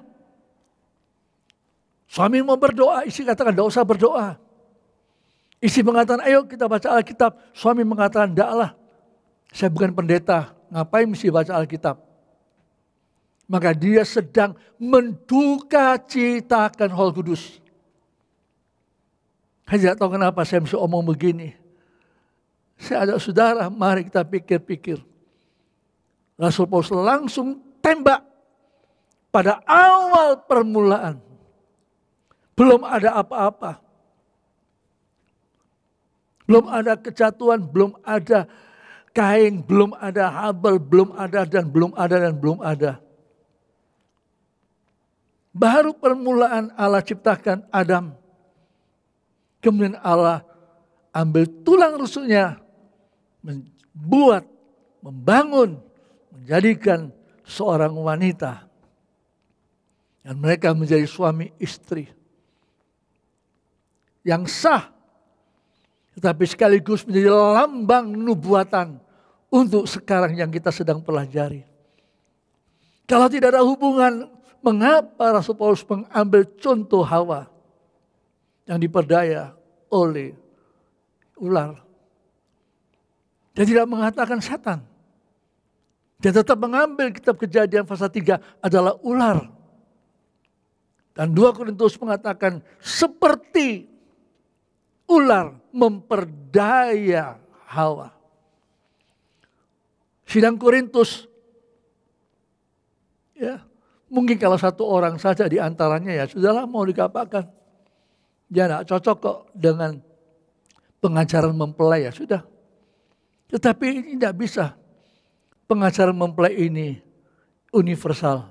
Suami mau berdoa, istri katakan tidak usah berdoa. Istri mengatakan ayo kita baca Alkitab. Suami mengatakan tidaklah. Saya bukan pendeta, ngapain mesti baca Alkitab. Maka dia sedang menduka citakan Roh Kudus. Saya tidak tahu kenapa saya mesti omong begini. Saya ada saudara, mari kita pikir-pikir. Rasul Paulus langsung tembak pada awal permulaan. Belum ada apa-apa. Belum ada kejatuhan, belum ada Kain, belum ada Habel, belum ada dan belum ada dan belum ada. Baru permulaan Allah ciptakan Adam. Kemudian Allah ambil tulang rusuknya, membuat, membangun, menjadikan seorang wanita. Dan mereka menjadi suami istri. Yang sah, tetapi sekaligus menjadi lambang nubuatan untuk sekarang yang kita sedang pelajari. Kalau tidak ada hubungan, mengapa Rasul Paulus mengambil contoh Hawa yang diperdaya oleh ular? Dia tidak mengatakan setan. Dia tetap mengambil kitab Kejadian pasal 3 adalah ular. Dan 2 Korintus mengatakan seperti ular memperdaya Hawa. Sidang Korintus ya, Mungkin kalau satu orang saja di antaranya ya sudahlah mau dikatakan. Dia tidak cocok kok dengan pengajaran mempelai ya sudah. Tetapi ini tidak bisa. Pengajaran mempelai ini universal.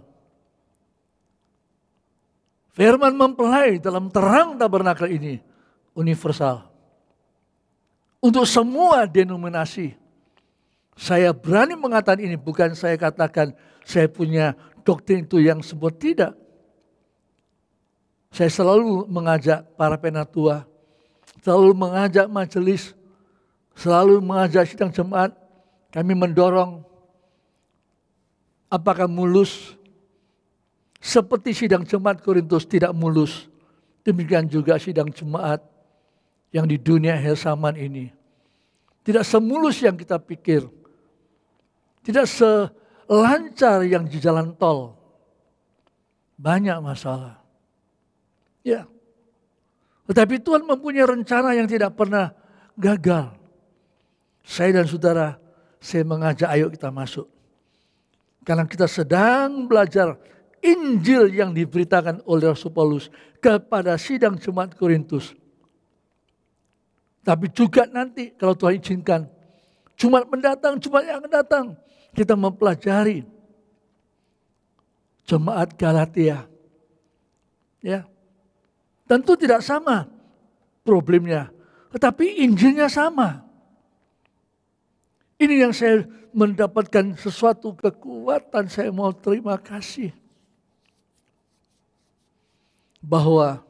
Firman mempelai dalam terang tabernakel ini universal. Untuk semua denominasi. Saya berani mengatakan ini, bukan saya katakan saya punya doktrin itu yang sebut, tidak. Saya selalu mengajak para penatua, selalu mengajak majelis, selalu mengajak sidang jemaat. Kami mendorong apakah mulus, seperti sidang jemaat Korintus tidak mulus. Demikian juga sidang jemaat yang di dunia akhir zaman ini. Tidak semulus yang kita pikir. Tidak selancar yang di jalan tol. Banyak masalah. Ya. Tetapi Tuhan mempunyai rencana yang tidak pernah gagal. Saya dan saudara, saya mengajak ayo kita masuk. Karena kita sedang belajar Injil yang diberitakan oleh Rasul Paulus kepada sidang jemaat Korintus. Tapi juga nanti kalau Tuhan izinkan, Jumat mendatang, Jumat yang akan datang, kita mempelajari jemaat Galatia. Ya. Tentu tidak sama problemnya, tetapi Injilnya sama. Ini yang saya mendapatkan sesuatu kekuatan, saya mau terima kasih. Bahwa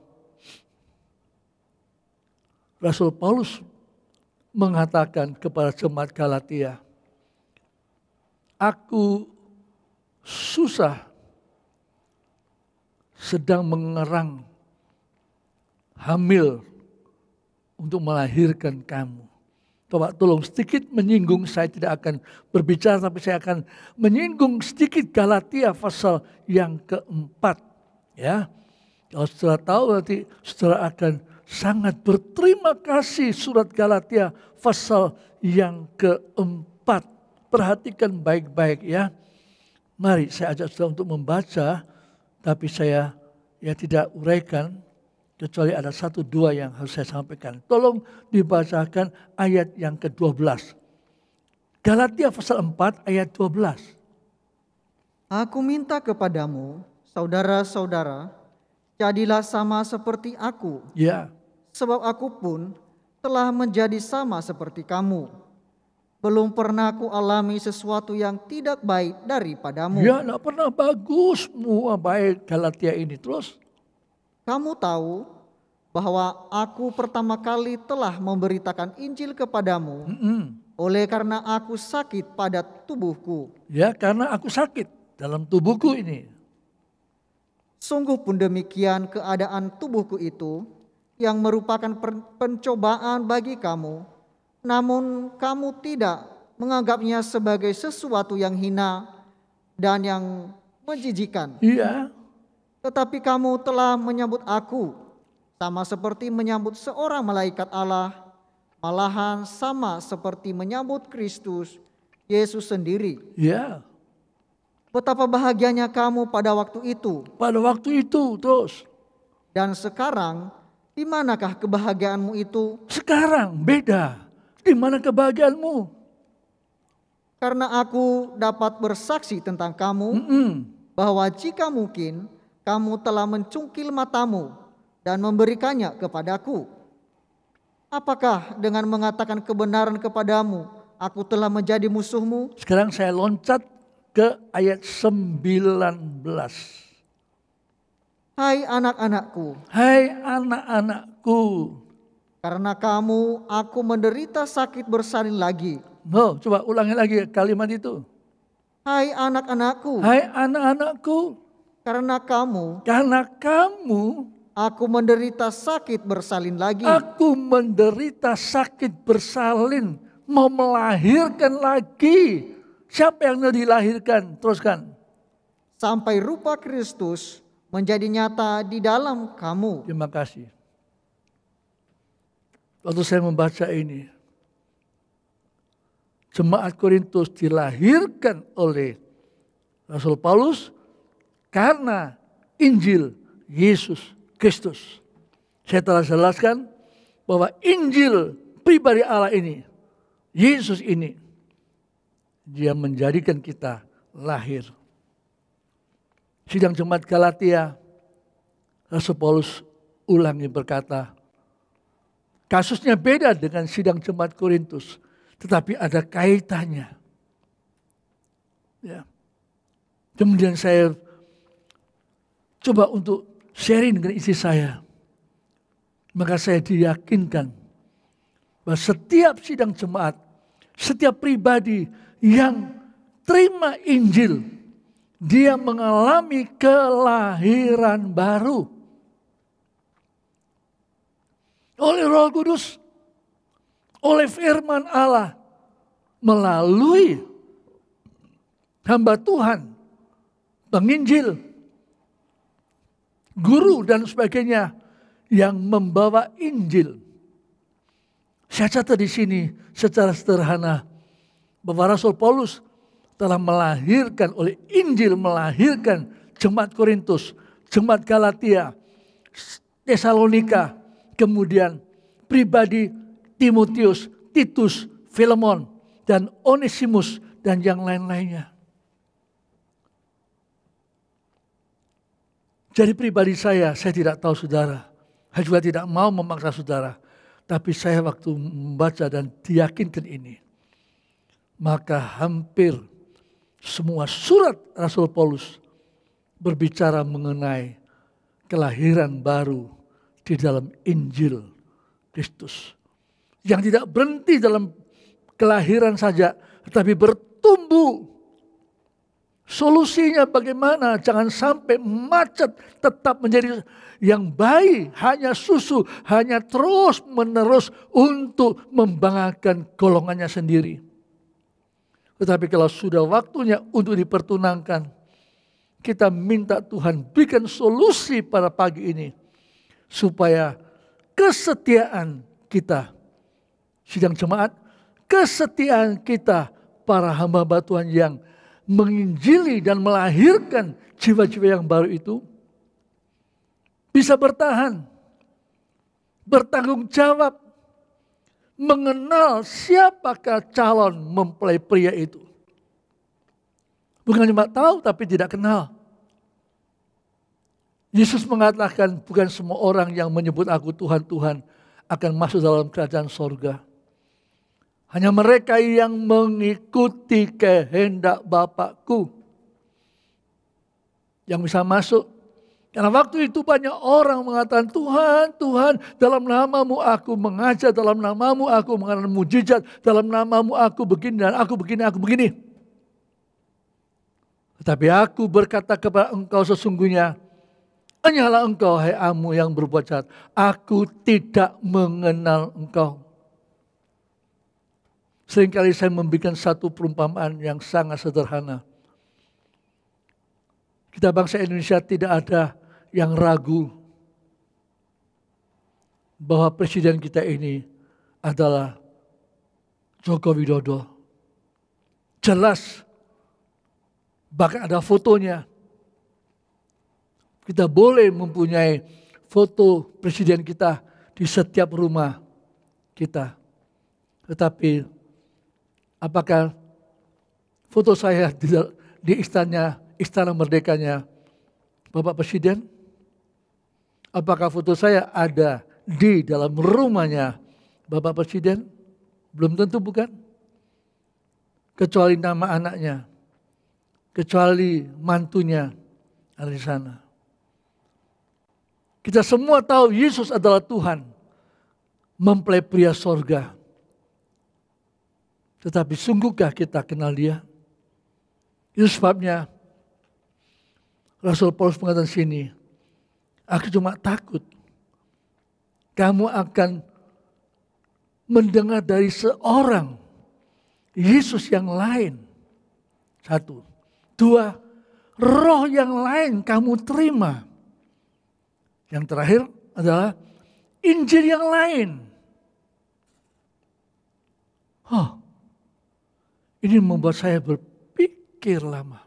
Rasul Paulus mengatakan kepada jemaat Galatia, aku susah sedang mengerang hamil untuk melahirkan kamu. Coba tolong sedikit menyinggung, saya tidak akan berbicara tapi saya akan menyinggung sedikit Galatia pasal yang keempat. Ya, kalau saudara tahu nanti saudara akan sangat berterima kasih surat Galatia pasal yang keempat. Perhatikan baik-baik ya. Mari saya ajak saudara untuk membaca, tapi saya tidak uraikan, kecuali ada 1-2 yang harus saya sampaikan. Tolong dibacakan ayat yang ke-12. Galatia pasal 4 ayat 12. Aku minta kepadamu, saudara-saudara, jadilah sama seperti aku. Ya. Sebab aku pun telah menjadi sama seperti kamu. Belum pernah aku alami sesuatu yang tidak baik daripadamu. Ya, tidak pernah bagus semua baik Galatia ini. Terus? Kamu tahu bahwa aku pertama kali telah memberitakan Injil kepadamu oleh karena aku sakit pada tubuhku. Ya, karena aku sakit dalam tubuhku ini. Sungguh pun demikian keadaan tubuhku itu yang merupakan pencobaan bagi kamu, namun kamu tidak menganggapnya sebagai sesuatu yang hina dan yang menjijikan. Iya. Tetapi kamu telah menyambut aku sama seperti menyambut seorang malaikat Allah, malahan sama seperti menyambut Kristus Yesus sendiri. Iya. Betapa bahagianya kamu pada waktu itu. Pada waktu itu terus. Dan sekarang, di manakah kebahagiaanmu itu? Sekarang beda. Di mana kebahagiaanmu? Karena aku dapat bersaksi tentang kamu bahwa jika mungkin kamu telah mencungkil matamu dan memberikannya kepadaku. Apakah dengan mengatakan kebenaran kepadamu, aku telah menjadi musuhmu? Sekarang saya loncat ke ayat 19. Hai anak-anakku. Hai anak-anakku. Karena kamu, aku menderita sakit bersalin lagi. No, coba ulangi lagi kalimat itu. Hai anak-anakku. Hai anak-anakku. Karena kamu, aku menderita sakit bersalin lagi. Aku menderita sakit bersalin, mau melahirkan lagi. Siapa yang mau dilahirkan? Teruskan. Sampai rupa Kristus menjadi nyata di dalam kamu. Terima kasih. Waktu saya membaca ini, jemaat Korintus dilahirkan oleh Rasul Paulus karena Injil Yesus Kristus. Saya telah jelaskan bahwa Injil pribadi Allah ini, Yesus ini, dia menjadikan kita lahir. Sidang jemaat Galatia, Rasul Paulus ulangi berkata, kasusnya beda dengan sidang jemaat Korintus, tetapi ada kaitannya. Ya. Kemudian saya coba untuk sharing dengan istri saya. Maka saya diyakinkan bahwa setiap sidang jemaat, setiap pribadi yang terima Injil, dia mengalami kelahiran baru. Oleh Roh Kudus, oleh firman Allah, melalui hamba Tuhan, penginjil, guru dan sebagainya yang membawa Injil. Saya catat di sini secara sederhana bahwa Rasul Paulus telah melahirkan oleh Injil, melahirkan jemaat Korintus, jemaat Galatia, Tesalonika, kemudian pribadi Timotius, Titus, Filemon, dan Onesimus, dan yang lain-lainnya. Jadi pribadi saya tidak tahu saudara. Saya juga tidak mau memaksa saudara. Tapi saya waktu membaca dan diyakinkan ini, maka hampir semua surat Rasul Paulus berbicara mengenai kelahiran baru di dalam Injil Kristus. Yang tidak berhenti dalam kelahiran saja, tetapi bertumbuh. Solusinya bagaimana? Jangan sampai macet, tetap menjadi yang baik, hanya susu, hanya terus menerus untuk membanggakan golongannya sendiri. Tetapi kalau sudah waktunya untuk dipertunangkan, kita minta Tuhan berikan solusi pada pagi ini. Supaya kesetiaan kita, sidang jemaat, kesetiaan kita para hamba-hamba Tuhan yang menginjili dan melahirkan jiwa-jiwa yang baru itu bisa bertahan, bertanggung jawab, mengenal siapakah calon mempelai pria itu. Bukan cuma tahu tapi tidak kenal. Yesus mengatakan bukan semua orang yang menyebut aku Tuhan, Tuhan akan masuk dalam kerajaan sorga. Hanya mereka yang mengikuti kehendak Bapakku yang bisa masuk. Karena waktu itu banyak orang mengatakan, Tuhan, Tuhan, dalam namamu aku mengajar, dalam namamu aku mengadakan mujizat, dalam namamu aku begini dan aku begini, aku begini. Tetapi aku berkata kepada engkau sesungguhnya, hanyalah engkau, hai kamu yang berbuat jahat. Aku tidak mengenal engkau. Seringkali saya memberikan satu perumpamaan yang sangat sederhana. Kita bangsa Indonesia tidak ada yang ragu bahwa presiden kita ini adalah Joko Widodo. Jelas, bahkan ada fotonya. Kita boleh mempunyai foto presiden kita di setiap rumah kita. Tetapi apakah foto saya di istana merdekanya Bapak Presiden? Apakah foto saya ada di dalam rumahnya Bapak Presiden? Belum tentu bukan. Kecuali nama anaknya. Kecuali mantunya ada di sana. Kita semua tahu Yesus adalah Tuhan. Mempelai pria sorga. Tetapi sungguhkah kita kenal dia? Itu sebabnya Rasul Paulus mengatakan sini, aku cuma takut kamu akan mendengar dari seorang Yesus yang lain. Satu. Dua, roh yang lain kamu terima. Yang terakhir adalah Injil yang lain. Ini membuat saya berpikir lama.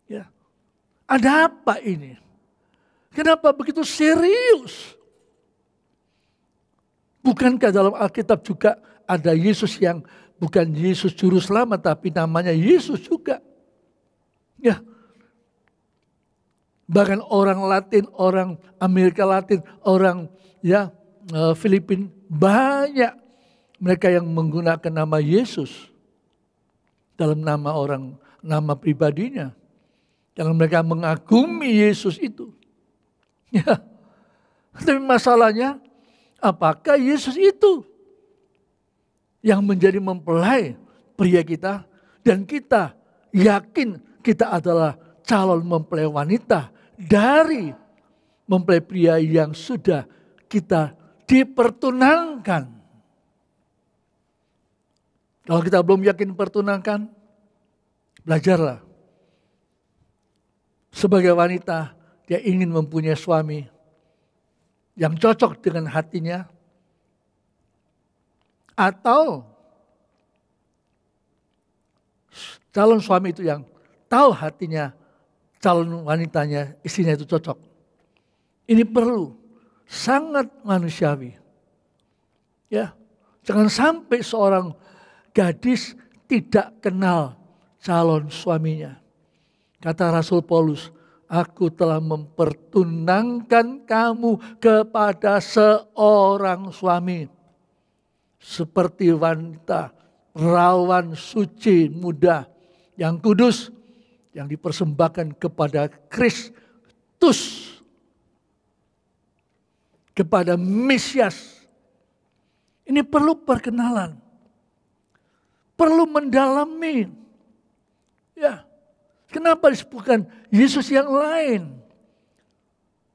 Ya. Ada apa ini? Kenapa begitu serius? Bukankah dalam Alkitab juga ada Yesus yang bukan Yesus Juru Selamat, tapi namanya Yesus juga. Ya. Bahkan orang Latin, orang Amerika Latin, orang Filipina, banyak mereka yang menggunakan nama Yesus dalam nama pribadinya. Karena mereka mengagumi Yesus itu. Ya. Tapi masalahnya, apakah Yesus itu yang menjadi mempelai pria kita, dan kita yakin kita adalah calon mempelai wanita dari mempelai pria yang sudah kita dipertunangkan. Kalau kita belum yakin pertunangkan, belajarlah. Sebagai wanita, dia ingin mempunyai suami yang cocok dengan hatinya, atau calon suami itu yang tahu hatinya calon wanitanya, istrinya itu cocok. Ini perlu, sangat manusiawi. Ya, jangan sampai seorang gadis tidak kenal calon suaminya. Kata Rasul Paulus, aku telah mempertunangkan kamu kepada seorang suami. Seperti wanita perawan suci muda yang kudus yang dipersembahkan kepada Kristus, kepada Mesias. Ini perlu perkenalan, perlu mendalami. Ya, kenapa disebutkan Yesus yang lain?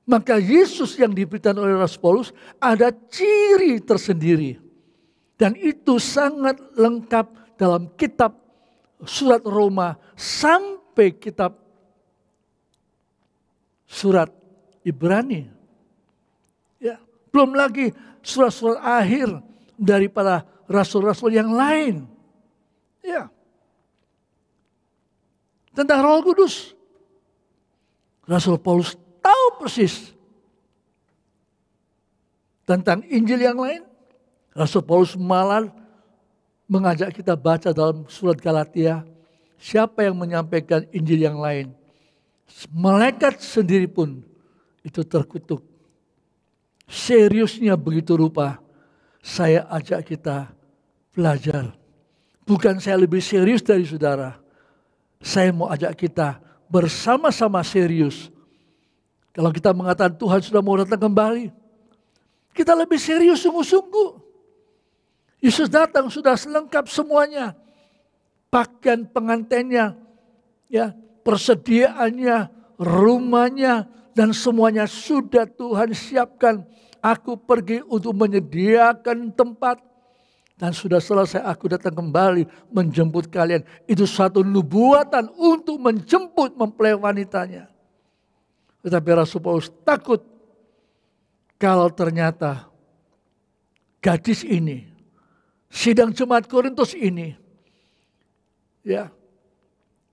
Maka Yesus yang diberitakan oleh Rasul Paulus ada ciri tersendiri. Dan itu sangat lengkap dalam kitab surat Roma sampai kitab surat Ibrani. Ya, belum lagi surat-surat akhir daripada rasul-rasul yang lain. Ya. Tentang Roh Kudus, Rasul Paulus tahu persis. Tentang Injil yang lain, Rasul Paulus malah mengajak kita baca dalam surat Galatia, siapa yang menyampaikan Injil yang lain. Malaikat sendiri pun itu terkutuk. Seriusnya begitu rupa, saya ajak kita belajar. Bukan saya lebih serius dari saudara. Saya mau ajak kita bersama-sama serius. Kalau kita mengatakan Tuhan sudah mau datang kembali, kita lebih serius sungguh-sungguh. Yesus datang sudah selengkap semuanya. Pakaian pengantinnya, ya, persediaannya, rumahnya, dan semuanya sudah Tuhan siapkan. Aku pergi untuk menyediakan tempat. Dan sudah selesai aku datang kembali menjemput kalian. Itu suatu nubuatan untuk menjemput mempelai wanitanya. Tetapi Rasul Paulus takut kalau ternyata gadis ini, sidang jemaat Korintus ini, ya,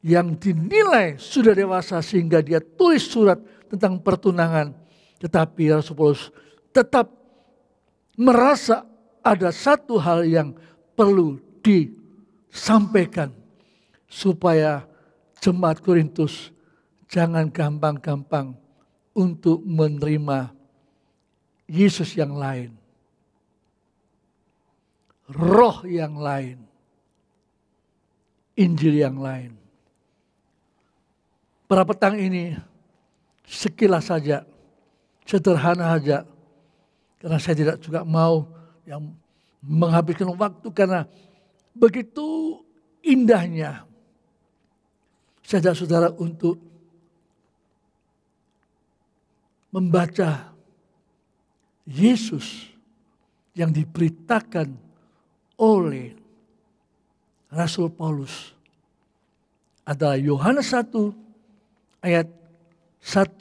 yang dinilai sudah dewasa sehingga dia tulis surat tentang pertunangan. Tetapi Rasul Paulus tetap merasa ada satu hal yang perlu disampaikan supaya jemaat Korintus jangan gampang-gampang untuk menerima Yesus yang lain, roh yang lain, Injil yang lain. Pada petang ini sekilas saja, sederhana saja, karena saya tidak juga mau yang menghabiskan waktu karena begitu indahnya. Saya ajak saudara untuk membaca Yesus yang diberitakan oleh Rasul Paulus. Adalah Yohanes 1 ayat 1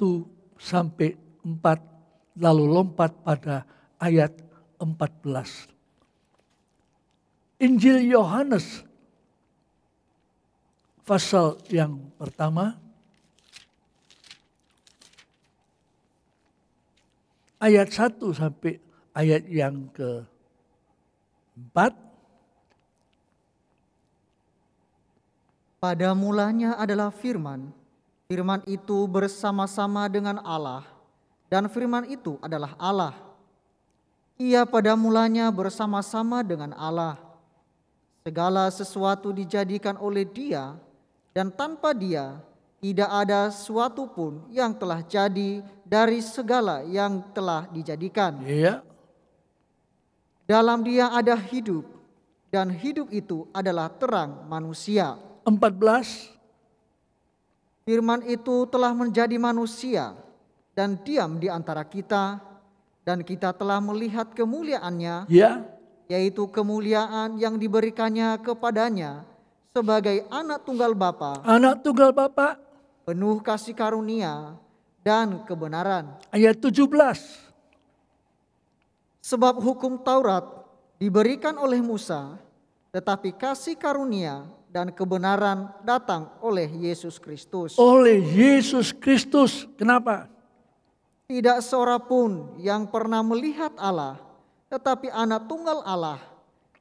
sampai 4, lalu lompat pada ayat 14. Injil Yohanes pasal yang pertama ayat 1 sampai ayat yang ke-4. Pada mulanya adalah firman. Firman itu bersama-sama dengan Allah, dan firman itu adalah Allah. Ia pada mulanya bersama-sama dengan Allah. Segala sesuatu dijadikan oleh Dia, dan tanpa Dia tidak ada sesuatu pun yang telah jadi dari segala yang telah dijadikan. Iya. Dalam Dia ada hidup, dan hidup itu adalah terang manusia. 14. Firman itu telah menjadi manusia dan diam di antara kita, dan kita telah melihat kemuliaannya, Ya. yaitu kemuliaan yang diberikannya kepadanya sebagai anak tunggal Bapa, Anak tunggal Bapa. penuh kasih karunia dan kebenaran. Ayat 17. Sebab hukum Taurat diberikan oleh Musa, tetapi kasih karunia dan kebenaran datang oleh Yesus Kristus. Oleh Yesus Kristus. Kenapa? Tidak seorang pun yang pernah melihat Allah, tetapi anak tunggal Allah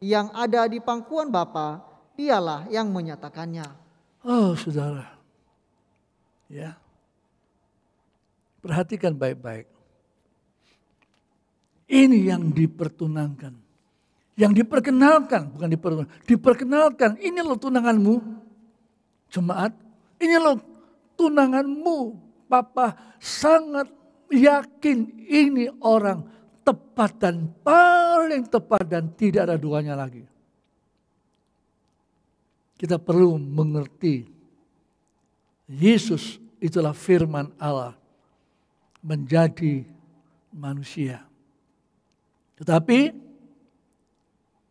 yang ada di pangkuan Bapa, dialah yang menyatakannya. Oh saudara. Ya. Perhatikan baik-baik. Ini yang dipertunangkan. Yang diperkenalkan, bukan diperkenalkan. Ini loh tunanganmu, jemaat. Ini loh tunanganmu. Papa sangat yakin ini orang tepat dan paling tepat dan tidak ada duanya lagi. Kita perlu mengerti Yesus itulah firman Allah menjadi manusia. Tetapi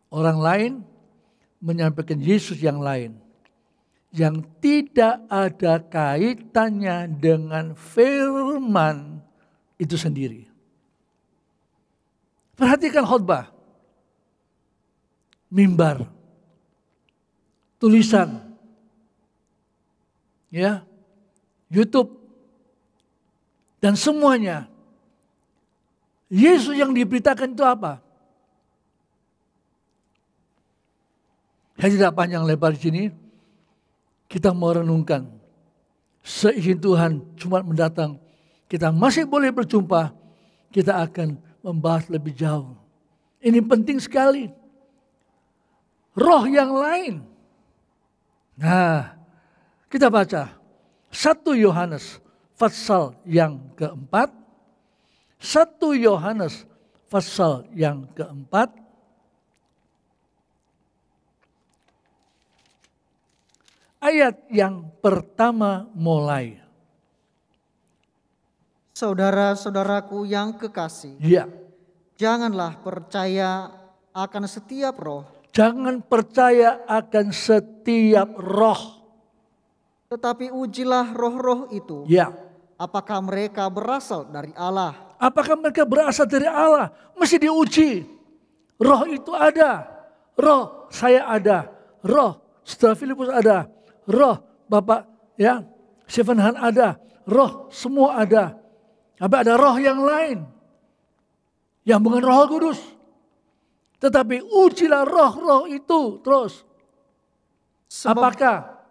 orang lain menyampaikan Yesus yang lain, yang tidak ada kaitannya dengan firman itu sendiri. Perhatikan khotbah, mimbar, tulisan, ya, YouTube, dan semuanya. Yesus yang diberitakan itu apa? Saya tidak panjang lebar di sini. Kita mau renungkan. Seizin Tuhan Jumat mendatang, kita masih boleh berjumpa. Kita akan membahas lebih jauh. Ini penting sekali. Roh yang lain. Nah, kita baca 1 Yohanes pasal yang keempat. 1 Yohanes pasal yang keempat. Ayat yang pertama mulai. Saudara-saudaraku yang kekasih, Ya. janganlah percaya akan setiap roh, Jangan percaya akan setiap roh. tetapi ujilah roh-roh itu, Ya. apakah mereka berasal dari Allah. Apakah mereka berasal dari Allah? Mesti diuji. Roh itu ada. Roh saya ada. Roh Saudara Filipus ada. Roh Bapak ya Stephen Han ada. Roh semua ada. Tapi ada roh yang lain. Yang bukan Roh Kudus. Tetapi ujilah roh-roh itu terus. Apakah?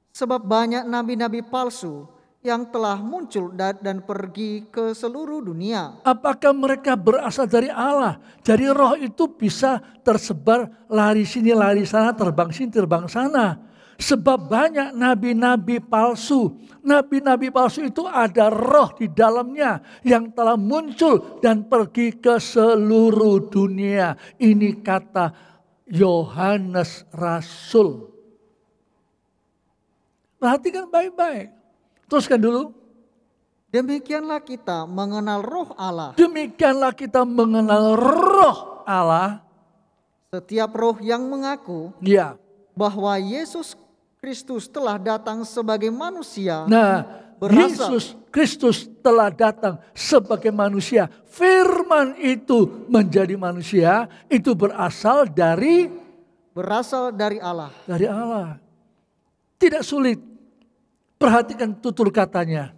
Sebab banyak nabi-nabi palsu yang telah muncul dan pergi ke seluruh dunia. Apakah mereka berasal dari Allah? Jadi roh itu bisa tersebar lari sini, lari sana, terbang sini, terbang sana. Sebab banyak nabi-nabi palsu. Nabi-nabi palsu itu ada roh di dalamnya yang telah muncul dan pergi ke seluruh dunia. Ini kata Yohanes Rasul. Perhatikan baik-baik. Teruskan dulu. Demikianlah kita mengenal roh Allah. Demikianlah kita mengenal roh Allah. Setiap roh yang mengaku Ya. bahwa Yesus Kristus telah datang sebagai manusia. Nah, berasal- Yesus Kristus telah datang sebagai manusia. Firman itu menjadi manusia, itu berasal dari Allah. Dari Allah. Tidak sulit. Perhatikan tutur katanya.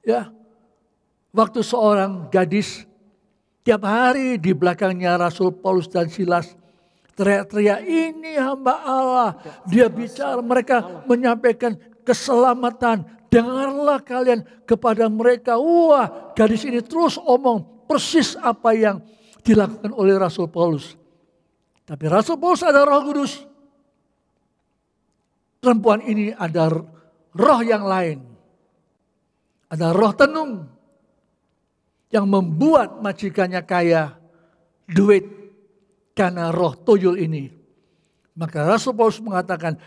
Ya. waktu seorang gadis tiap hari di belakangnya Rasul Paulus dan Silas teriak-teriak, ini hamba Allah. Dia bicara, mereka menyampaikan keselamatan. Dengarlah kalian kepada mereka. Wah, gadis ini terus omong persis apa yang dilakukan oleh Rasul Paulus. Tapi Rasul Paulus ada Roh Kudus. Perempuan ini ada roh yang lain. Ada roh tenung yang membuat majikannya kaya, duit, karena roh tuyul ini. Maka Rasul Paulus mengatakan,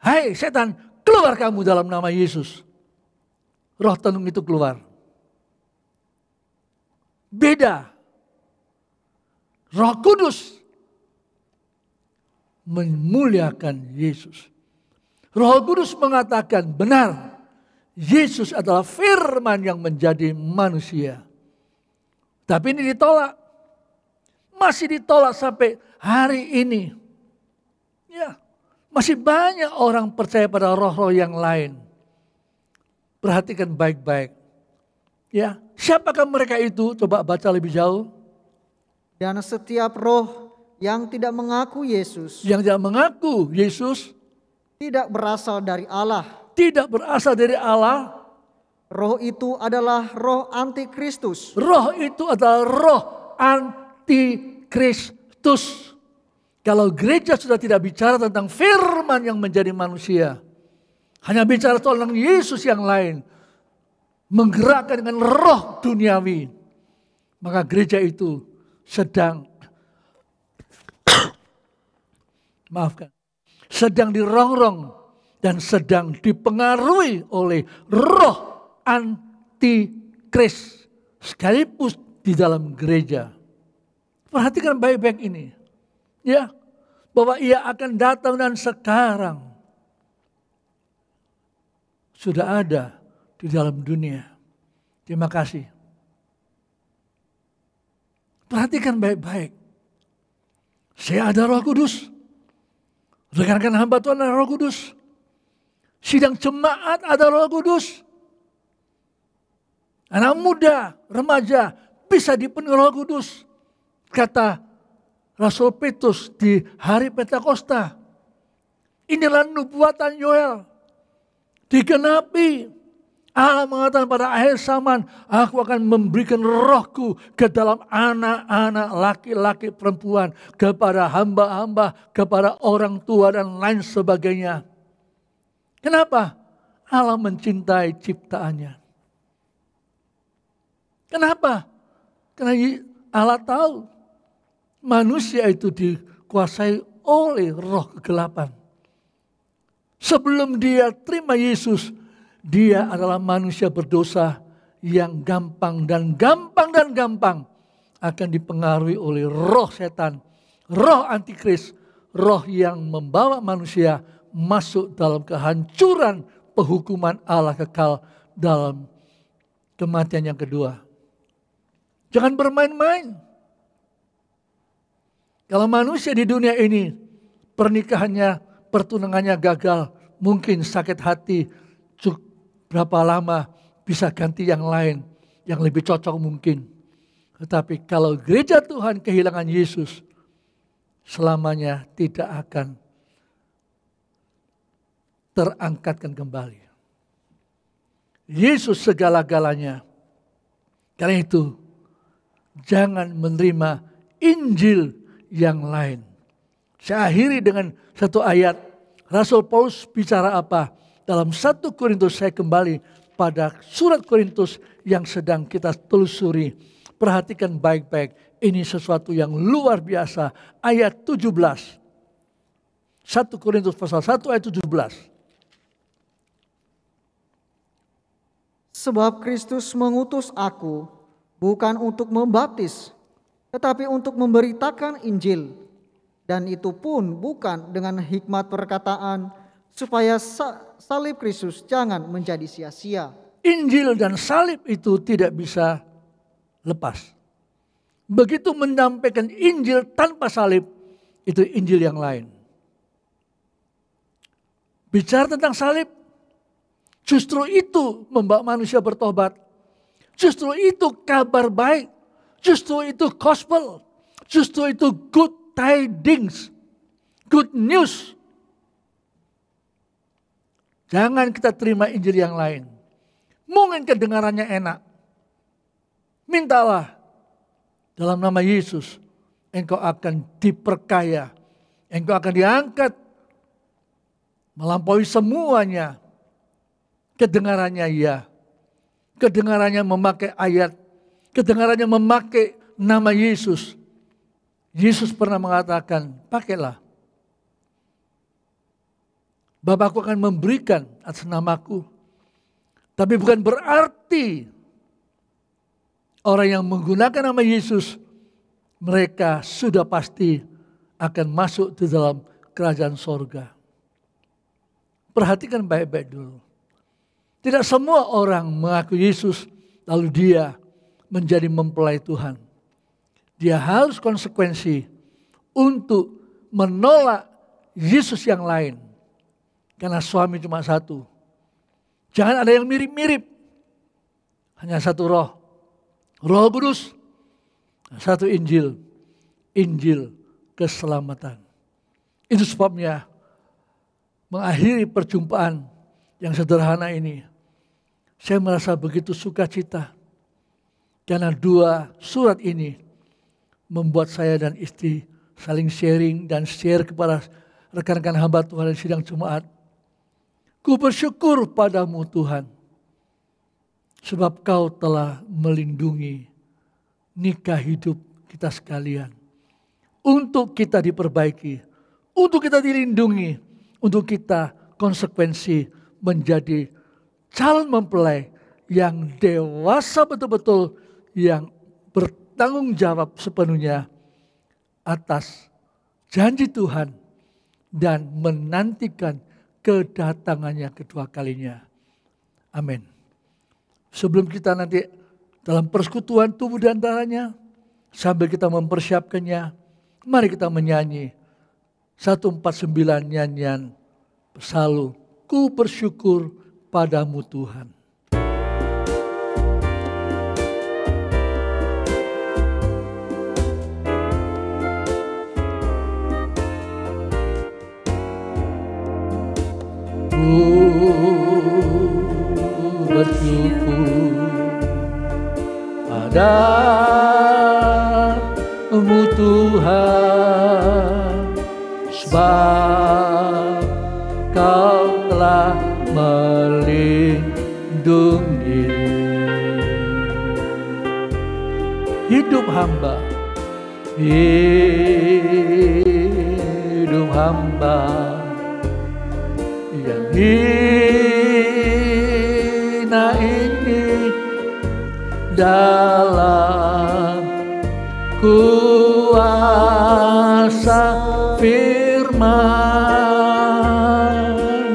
hai setan, keluar kamu dalam nama Yesus. Roh tenung itu keluar. Beda. Roh Kudus memuliakan Yesus. Roh Kudus mengatakan benar, Yesus adalah firman yang menjadi manusia. Tapi ini ditolak. Masih ditolak sampai hari ini. Ya, masih banyak orang percaya pada roh-roh yang lain. Perhatikan baik-baik. Ya, siapakah mereka itu? Coba baca lebih jauh. Dan setiap roh yang tidak mengaku Yesus, Yang tidak mengaku Yesus tidak berasal dari Allah. tidak berasal dari Allah. Roh itu adalah roh antikristus. Roh itu adalah roh antikristus. Kalau gereja sudah tidak bicara tentang firman yang menjadi manusia, hanya bicara tentang Yesus yang lain, menggerakkan dengan roh duniawi, maka gereja itu sedang sedang dirongrong dan sedang dipengaruhi oleh roh antikris sekalipun di dalam gereja. Perhatikan baik-baik ini. Ya, bahwa ia akan datang dan sekarang sudah ada di dalam dunia. Terima kasih. Perhatikan baik-baik. Saya ada Roh Kudus. Rekan-rekan hamba Tuhan ada Roh Kudus. Sidang jemaat ada Roh Kudus. Anak muda, remaja bisa dipenuhi Roh Kudus. Kata Rasul Petrus di hari Pentakosta. Inilah nubuatan Yoel. Digenapi. Allah mengatakan pada akhir zaman, aku akan memberikan rohku ke dalam anak-anak laki-laki perempuan, kepada hamba-hamba, kepada orang tua dan lain sebagainya. Kenapa? Allah mencintai ciptaannya. Kenapa? Karena Allah tahu manusia itu dikuasai oleh roh kegelapan. Sebelum dia terima Yesus, dia adalah manusia berdosa yang gampang akan dipengaruhi oleh roh setan, roh antikris, roh yang membawa manusia masuk dalam kehancuran penghukuman Allah kekal dalam kematian yang kedua. Jangan bermain-main. Kalau manusia di dunia ini pernikahannya, pertunangannya gagal, mungkin sakit hati, berapa lama bisa ganti yang lain, yang lebih cocok mungkin. Tetapi kalau gereja Tuhan kehilangan Yesus, selamanya tidak akan terangkatkan kembali. Yesus segala-galanya. Karena itu, jangan menerima Injil yang lain. Saya akhiri dengan satu ayat. Rasul Paulus bicara apa? Dalam 1 Korintus, saya kembali pada surat Korintus yang sedang kita telusuri. Perhatikan baik-baik. Ini sesuatu yang luar biasa. Ayat 17. 1 Korintus pasal 1 ayat 17. Sebab Kristus mengutus aku bukan untuk membaptis, tetapi untuk memberitakan Injil. Dan itu pun bukan dengan hikmat perkataan, supaya salib Kristus jangan menjadi sia-sia. Injil dan salib itu tidak bisa lepas. Begitu menyampaikan Injil tanpa salib, itu Injil yang lain. Bicara tentang salib, justru itu membawa manusia bertobat. Justru itu kabar baik. Justru itu gospel. Justru itu good tidings. Good news. Jangan kita terima Injil yang lain. Mungkin kedengarannya enak. Mintalah. Dalam nama Yesus, engkau akan diperkaya. Engkau akan diangkat. Melampaui semuanya. Kedengarannya ya. Kedengarannya memakai ayat. Kedengarannya memakai nama Yesus. Yesus pernah mengatakan, pakailah. Bapakku akan memberikan atas namaku. Tapi bukan berarti orang yang menggunakan nama Yesus, mereka sudah pasti akan masuk di dalam kerajaan sorga. Perhatikan baik-baik dulu. Tidak semua orang mengaku Yesus, lalu dia menjadi mempelai Tuhan. Dia harus konsekuensi untuk menolak Yesus yang lain. Karena suami cuma satu. Jangan ada yang mirip-mirip. Hanya satu roh. Roh Kudus. Satu Injil. Injil keselamatan. Itu sebabnya mengakhiri perjumpaan yang sederhana ini. Saya merasa begitu sukacita. Karena dua surat ini membuat saya dan istri saling sharing dan share kepada rekan-rekan hamba Tuhan di sidang Jumat. Ku bersyukur padamu Tuhan, sebab kau telah melindungi nikah hidup kita sekalian. Untuk kita diperbaiki, untuk kita dilindungi, untuk kita konsekuensi menjadi calon mempelai yang dewasa betul-betul, yang bertanggung jawab sepenuhnya atas janji Tuhan dan menantikan kedatangannya kedua kalinya. Amin. Sebelum kita nanti dalam persekutuan tubuh dan darahnya, sambil kita mempersiapkannya, mari kita menyanyi 149 nyanyian Psalm, ku bersyukur padamu Tuhan. Bersyukur padamu Tuhan, sebab kau telah melindungi hidup hamba, yang hina ini dalam kuasa firman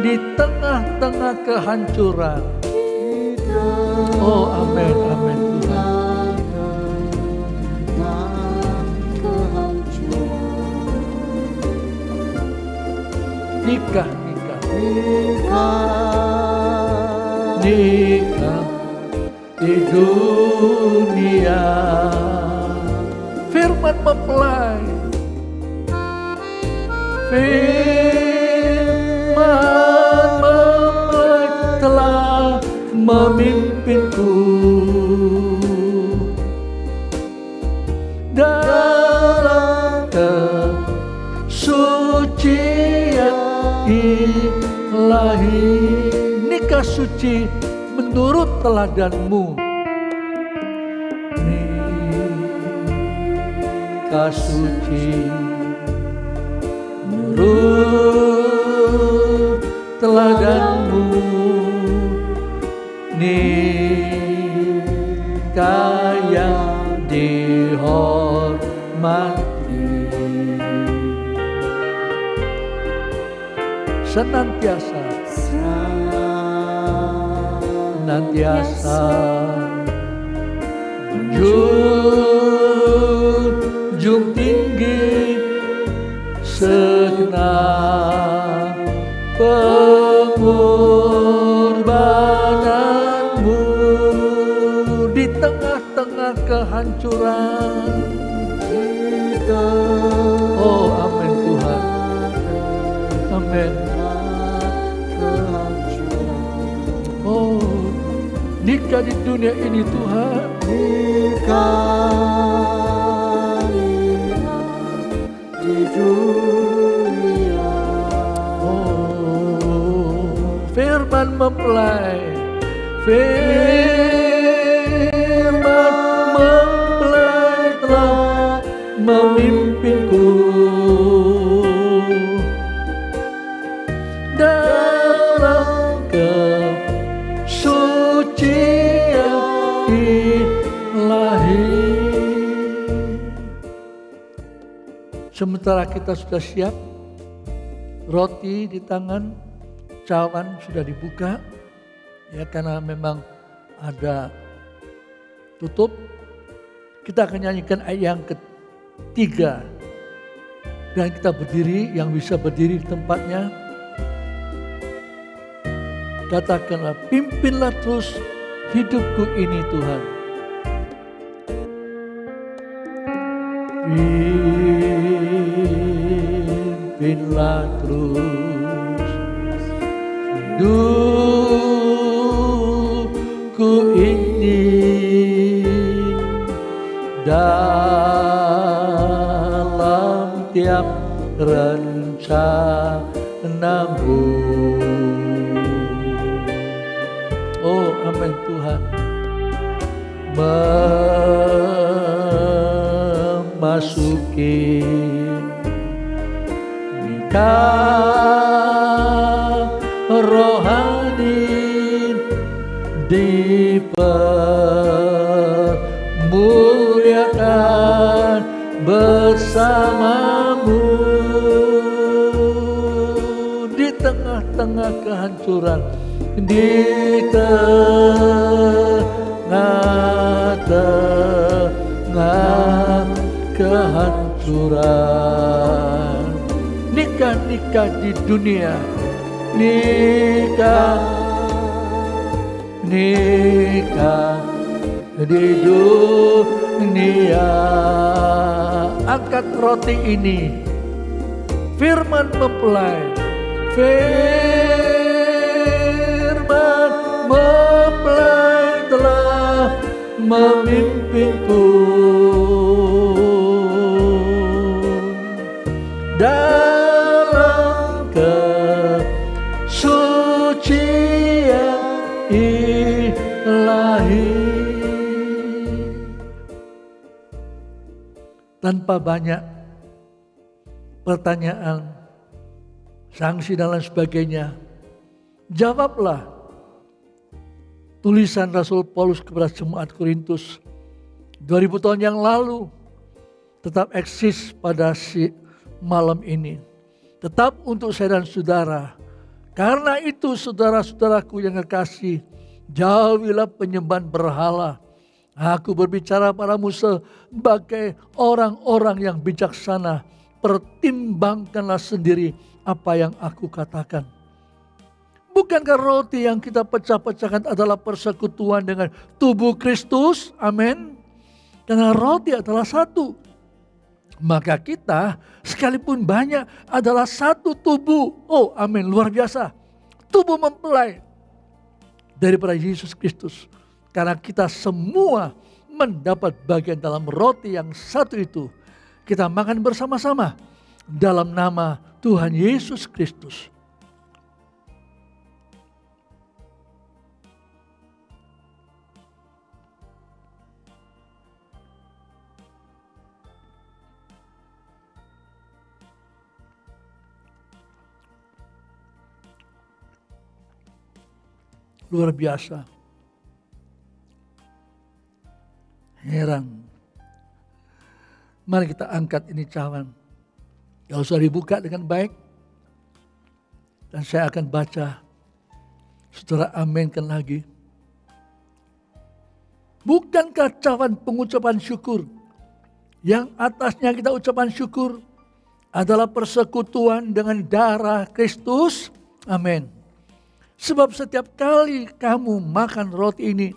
di tengah-tengah kehancuran. Oh amin, amin Tuhan. Nikah di dunia, firman mempelai, telah memimpinku dalam kesucian ilahi. Nikah suci menurut teladanmu. Nikah suci menurut teladanmu. Nikah yang dihormati, senantiasa menjunjung tinggi segenap pengorbananmu di tengah kehancuran. Oh amin Tuhan. Amin. Oh, nikah di dunia ini Tuhan. Di dunia. Oh, firman mempelai. Firman mempelai telah memimpinku dalam kesucian ilahi. Sementara kita sudah siap, roti di tangan, cawan sudah dibuka, ya karena memang ada tutup. Kita akan nyanyikan ayat yang ketiga. Dan kita berdiri, yang bisa berdiri di tempatnya. Katakanlah, pimpinlah terus hidupku ini Tuhan. Pimpinlah terus hidupku ini dalam tiap rencanamu. Oh amin Tuhan. Memasuki nikah rohani dipermuliakan bersamamu di tengah-tengah kehancuran, di tengah-tengah kehancuran. Nikah-nikah di dunia, nikah di dunia. Angkat roti ini, firman mempelai, firman mempelai telah memimpinku dalam kesucian ilahi. Tanpa banyak pertanyaan, sanksi dan lain sebagainya, jawablah tulisan Rasul Paulus kepada jemaat Korintus 2000 tahun yang lalu tetap eksis pada malam ini. Tetap untuk saya dan saudara. Karena itu saudara-saudaraku yang kekasih, jauhilah penyembahan berhala. Aku berbicara padamu sebagai orang-orang yang bijaksana. Pertimbangkanlah sendiri apa yang aku katakan. Bukankah roti yang kita pecah-pecahkan adalah persekutuan dengan tubuh Kristus? Amin. Karena roti adalah satu. Maka kita sekalipun banyak adalah satu tubuh. Oh amin, luar biasa. Tubuh mempelai daripada Yesus Kristus. Karena kita semua mendapat bagian dalam roti yang satu itu. Kita makan bersama-sama dalam nama Tuhan Yesus Kristus. Luar biasa. Heran. Mari kita angkat ini cawan. Gak usah dibuka dengan baik. Dan saya akan baca. Saudara aminkan lagi. Bukankah cawan pengucapan syukur, yang atasnya kita ucapan syukur, adalah persekutuan dengan darah Kristus? Amin. Sebab setiap kali kamu makan roti ini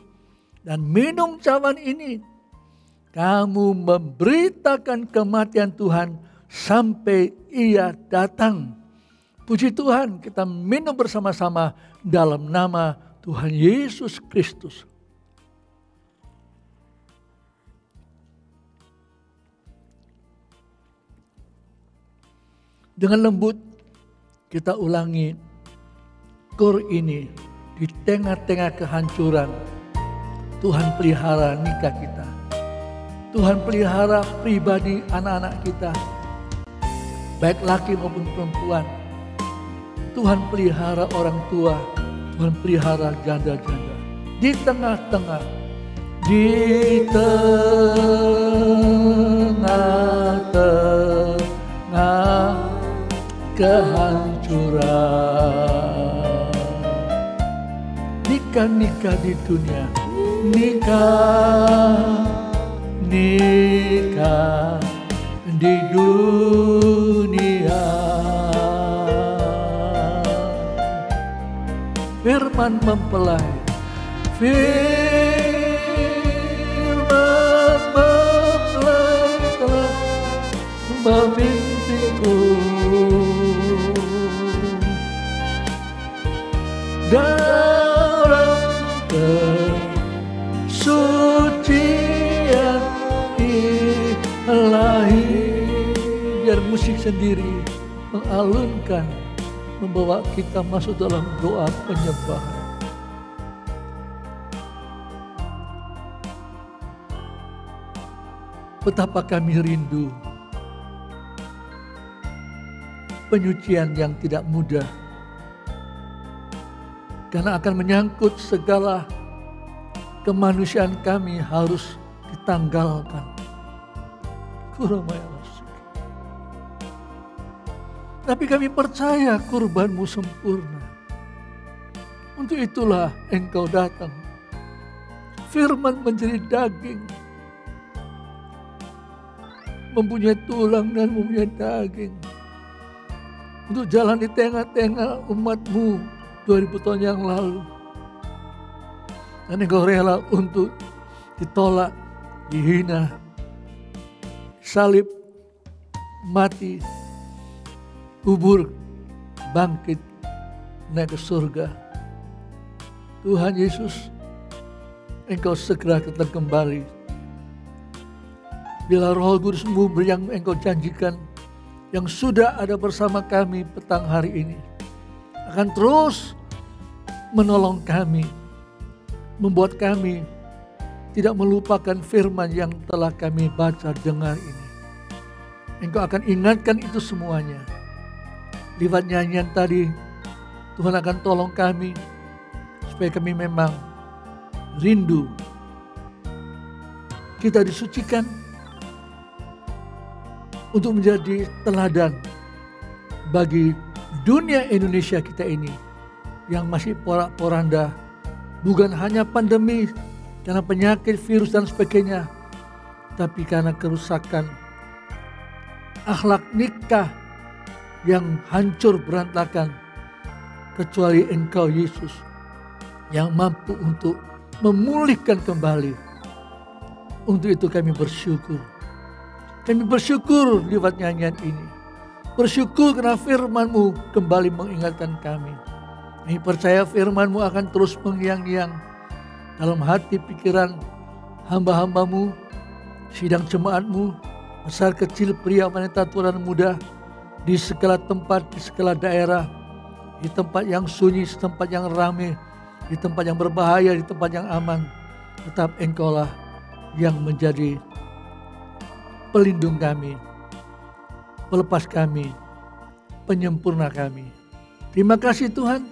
dan minum cawan ini, kamu memberitakan kematian Tuhan sampai Ia datang. Puji Tuhan, kita minum bersama-sama dalam nama Tuhan Yesus Kristus. Dengan lembut kita ulangi kor ini. Di tengah-tengah kehancuran, Tuhan pelihara nikah kita. Tuhan pelihara pribadi anak-anak kita, baik laki maupun perempuan. Tuhan pelihara orang tua, Tuhan pelihara janda-janda. Di tengah-tengah kehancuran. Nikah-nikah di dunia, nikah di dunia. Firman mempelai, firman mempelai telah memimpiku dalam kesucian ilahi. Biar musik sendiri mengalunkan, membawa kita masuk dalam doa penyembahan. Betapa kami rindu penyucian yang tidak mudah, karena akan menyangkut segala kemanusiaan kami harus ditanggalkan. Tapi kami percaya kurbanmu sempurna. Untuk itulah Engkau datang. Firman menjadi daging, mempunyai tulang dan mempunyai daging, untuk jalan di tengah-tengah umatmu 2000 tahun yang lalu. Dan Engkau rela untuk ditolak, dihina, salib, mati, kubur, bangkit, naik ke surga. Tuhan Yesus, Engkau segera datang kembali. Bila Roh Kudus-Mu yang Engkau janjikan, yang sudah ada bersama kami petang hari ini, akan terus menolong kami, membuat kami tidak melupakan firman yang telah kami baca dengar ini. Engkau akan ingatkan itu semuanya. Lewat nyanyian tadi, Tuhan akan tolong kami supaya kami memang rindu. Kita disucikan untuk menjadi teladan bagi dunia Indonesia kita ini yang masih porak-poranda, bukan hanya pandemi karena penyakit, virus dan sebagainya, tapi karena kerusakan akhlak nikah yang hancur berantakan, kecuali Engkau Yesus yang mampu untuk memulihkan kembali. Untuk itu kami bersyukur. Kami bersyukur lewat nyanyian ini. Bersyukur karena firman-Mu kembali mengingatkan kami. Kami percaya firman-Mu akan terus mengiang-iang dalam hati pikiran hamba-hamba-Mu, sidang jemaat-Mu, besar kecil, pria, wanita, tua dan muda, di segala tempat, di segala daerah, di tempat yang sunyi, di tempat yang ramai, di tempat yang berbahaya, di tempat yang aman. Tetap Engkaulah yang menjadi pelindung kami, pelepas kami, penyempurna kami. Terima kasih Tuhan,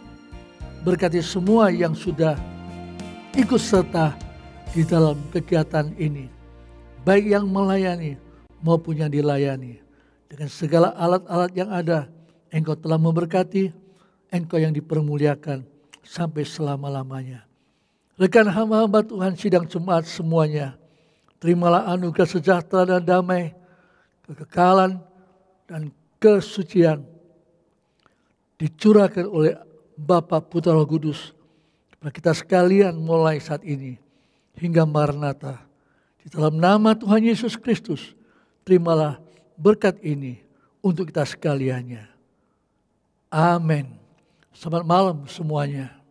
berkati semua yang sudah ikut serta di dalam kegiatan ini, baik yang melayani maupun yang dilayani. Dengan segala alat-alat yang ada, Engkau telah memberkati, Engkau yang dipermuliakan sampai selama-lamanya. Rekan hamba-hamba Tuhan sidang jemaat semuanya, terimalah anugerah sejahtera dan damai, kekekalan dan kesucian dicurahkan oleh Bapa, Putra, Roh Kudus kepada kita sekalian mulai saat ini hingga Maranatha, Di dalam nama Tuhan Yesus Kristus, terimalah berkat ini untuk kita sekaliannya. Amin. Selamat malam semuanya.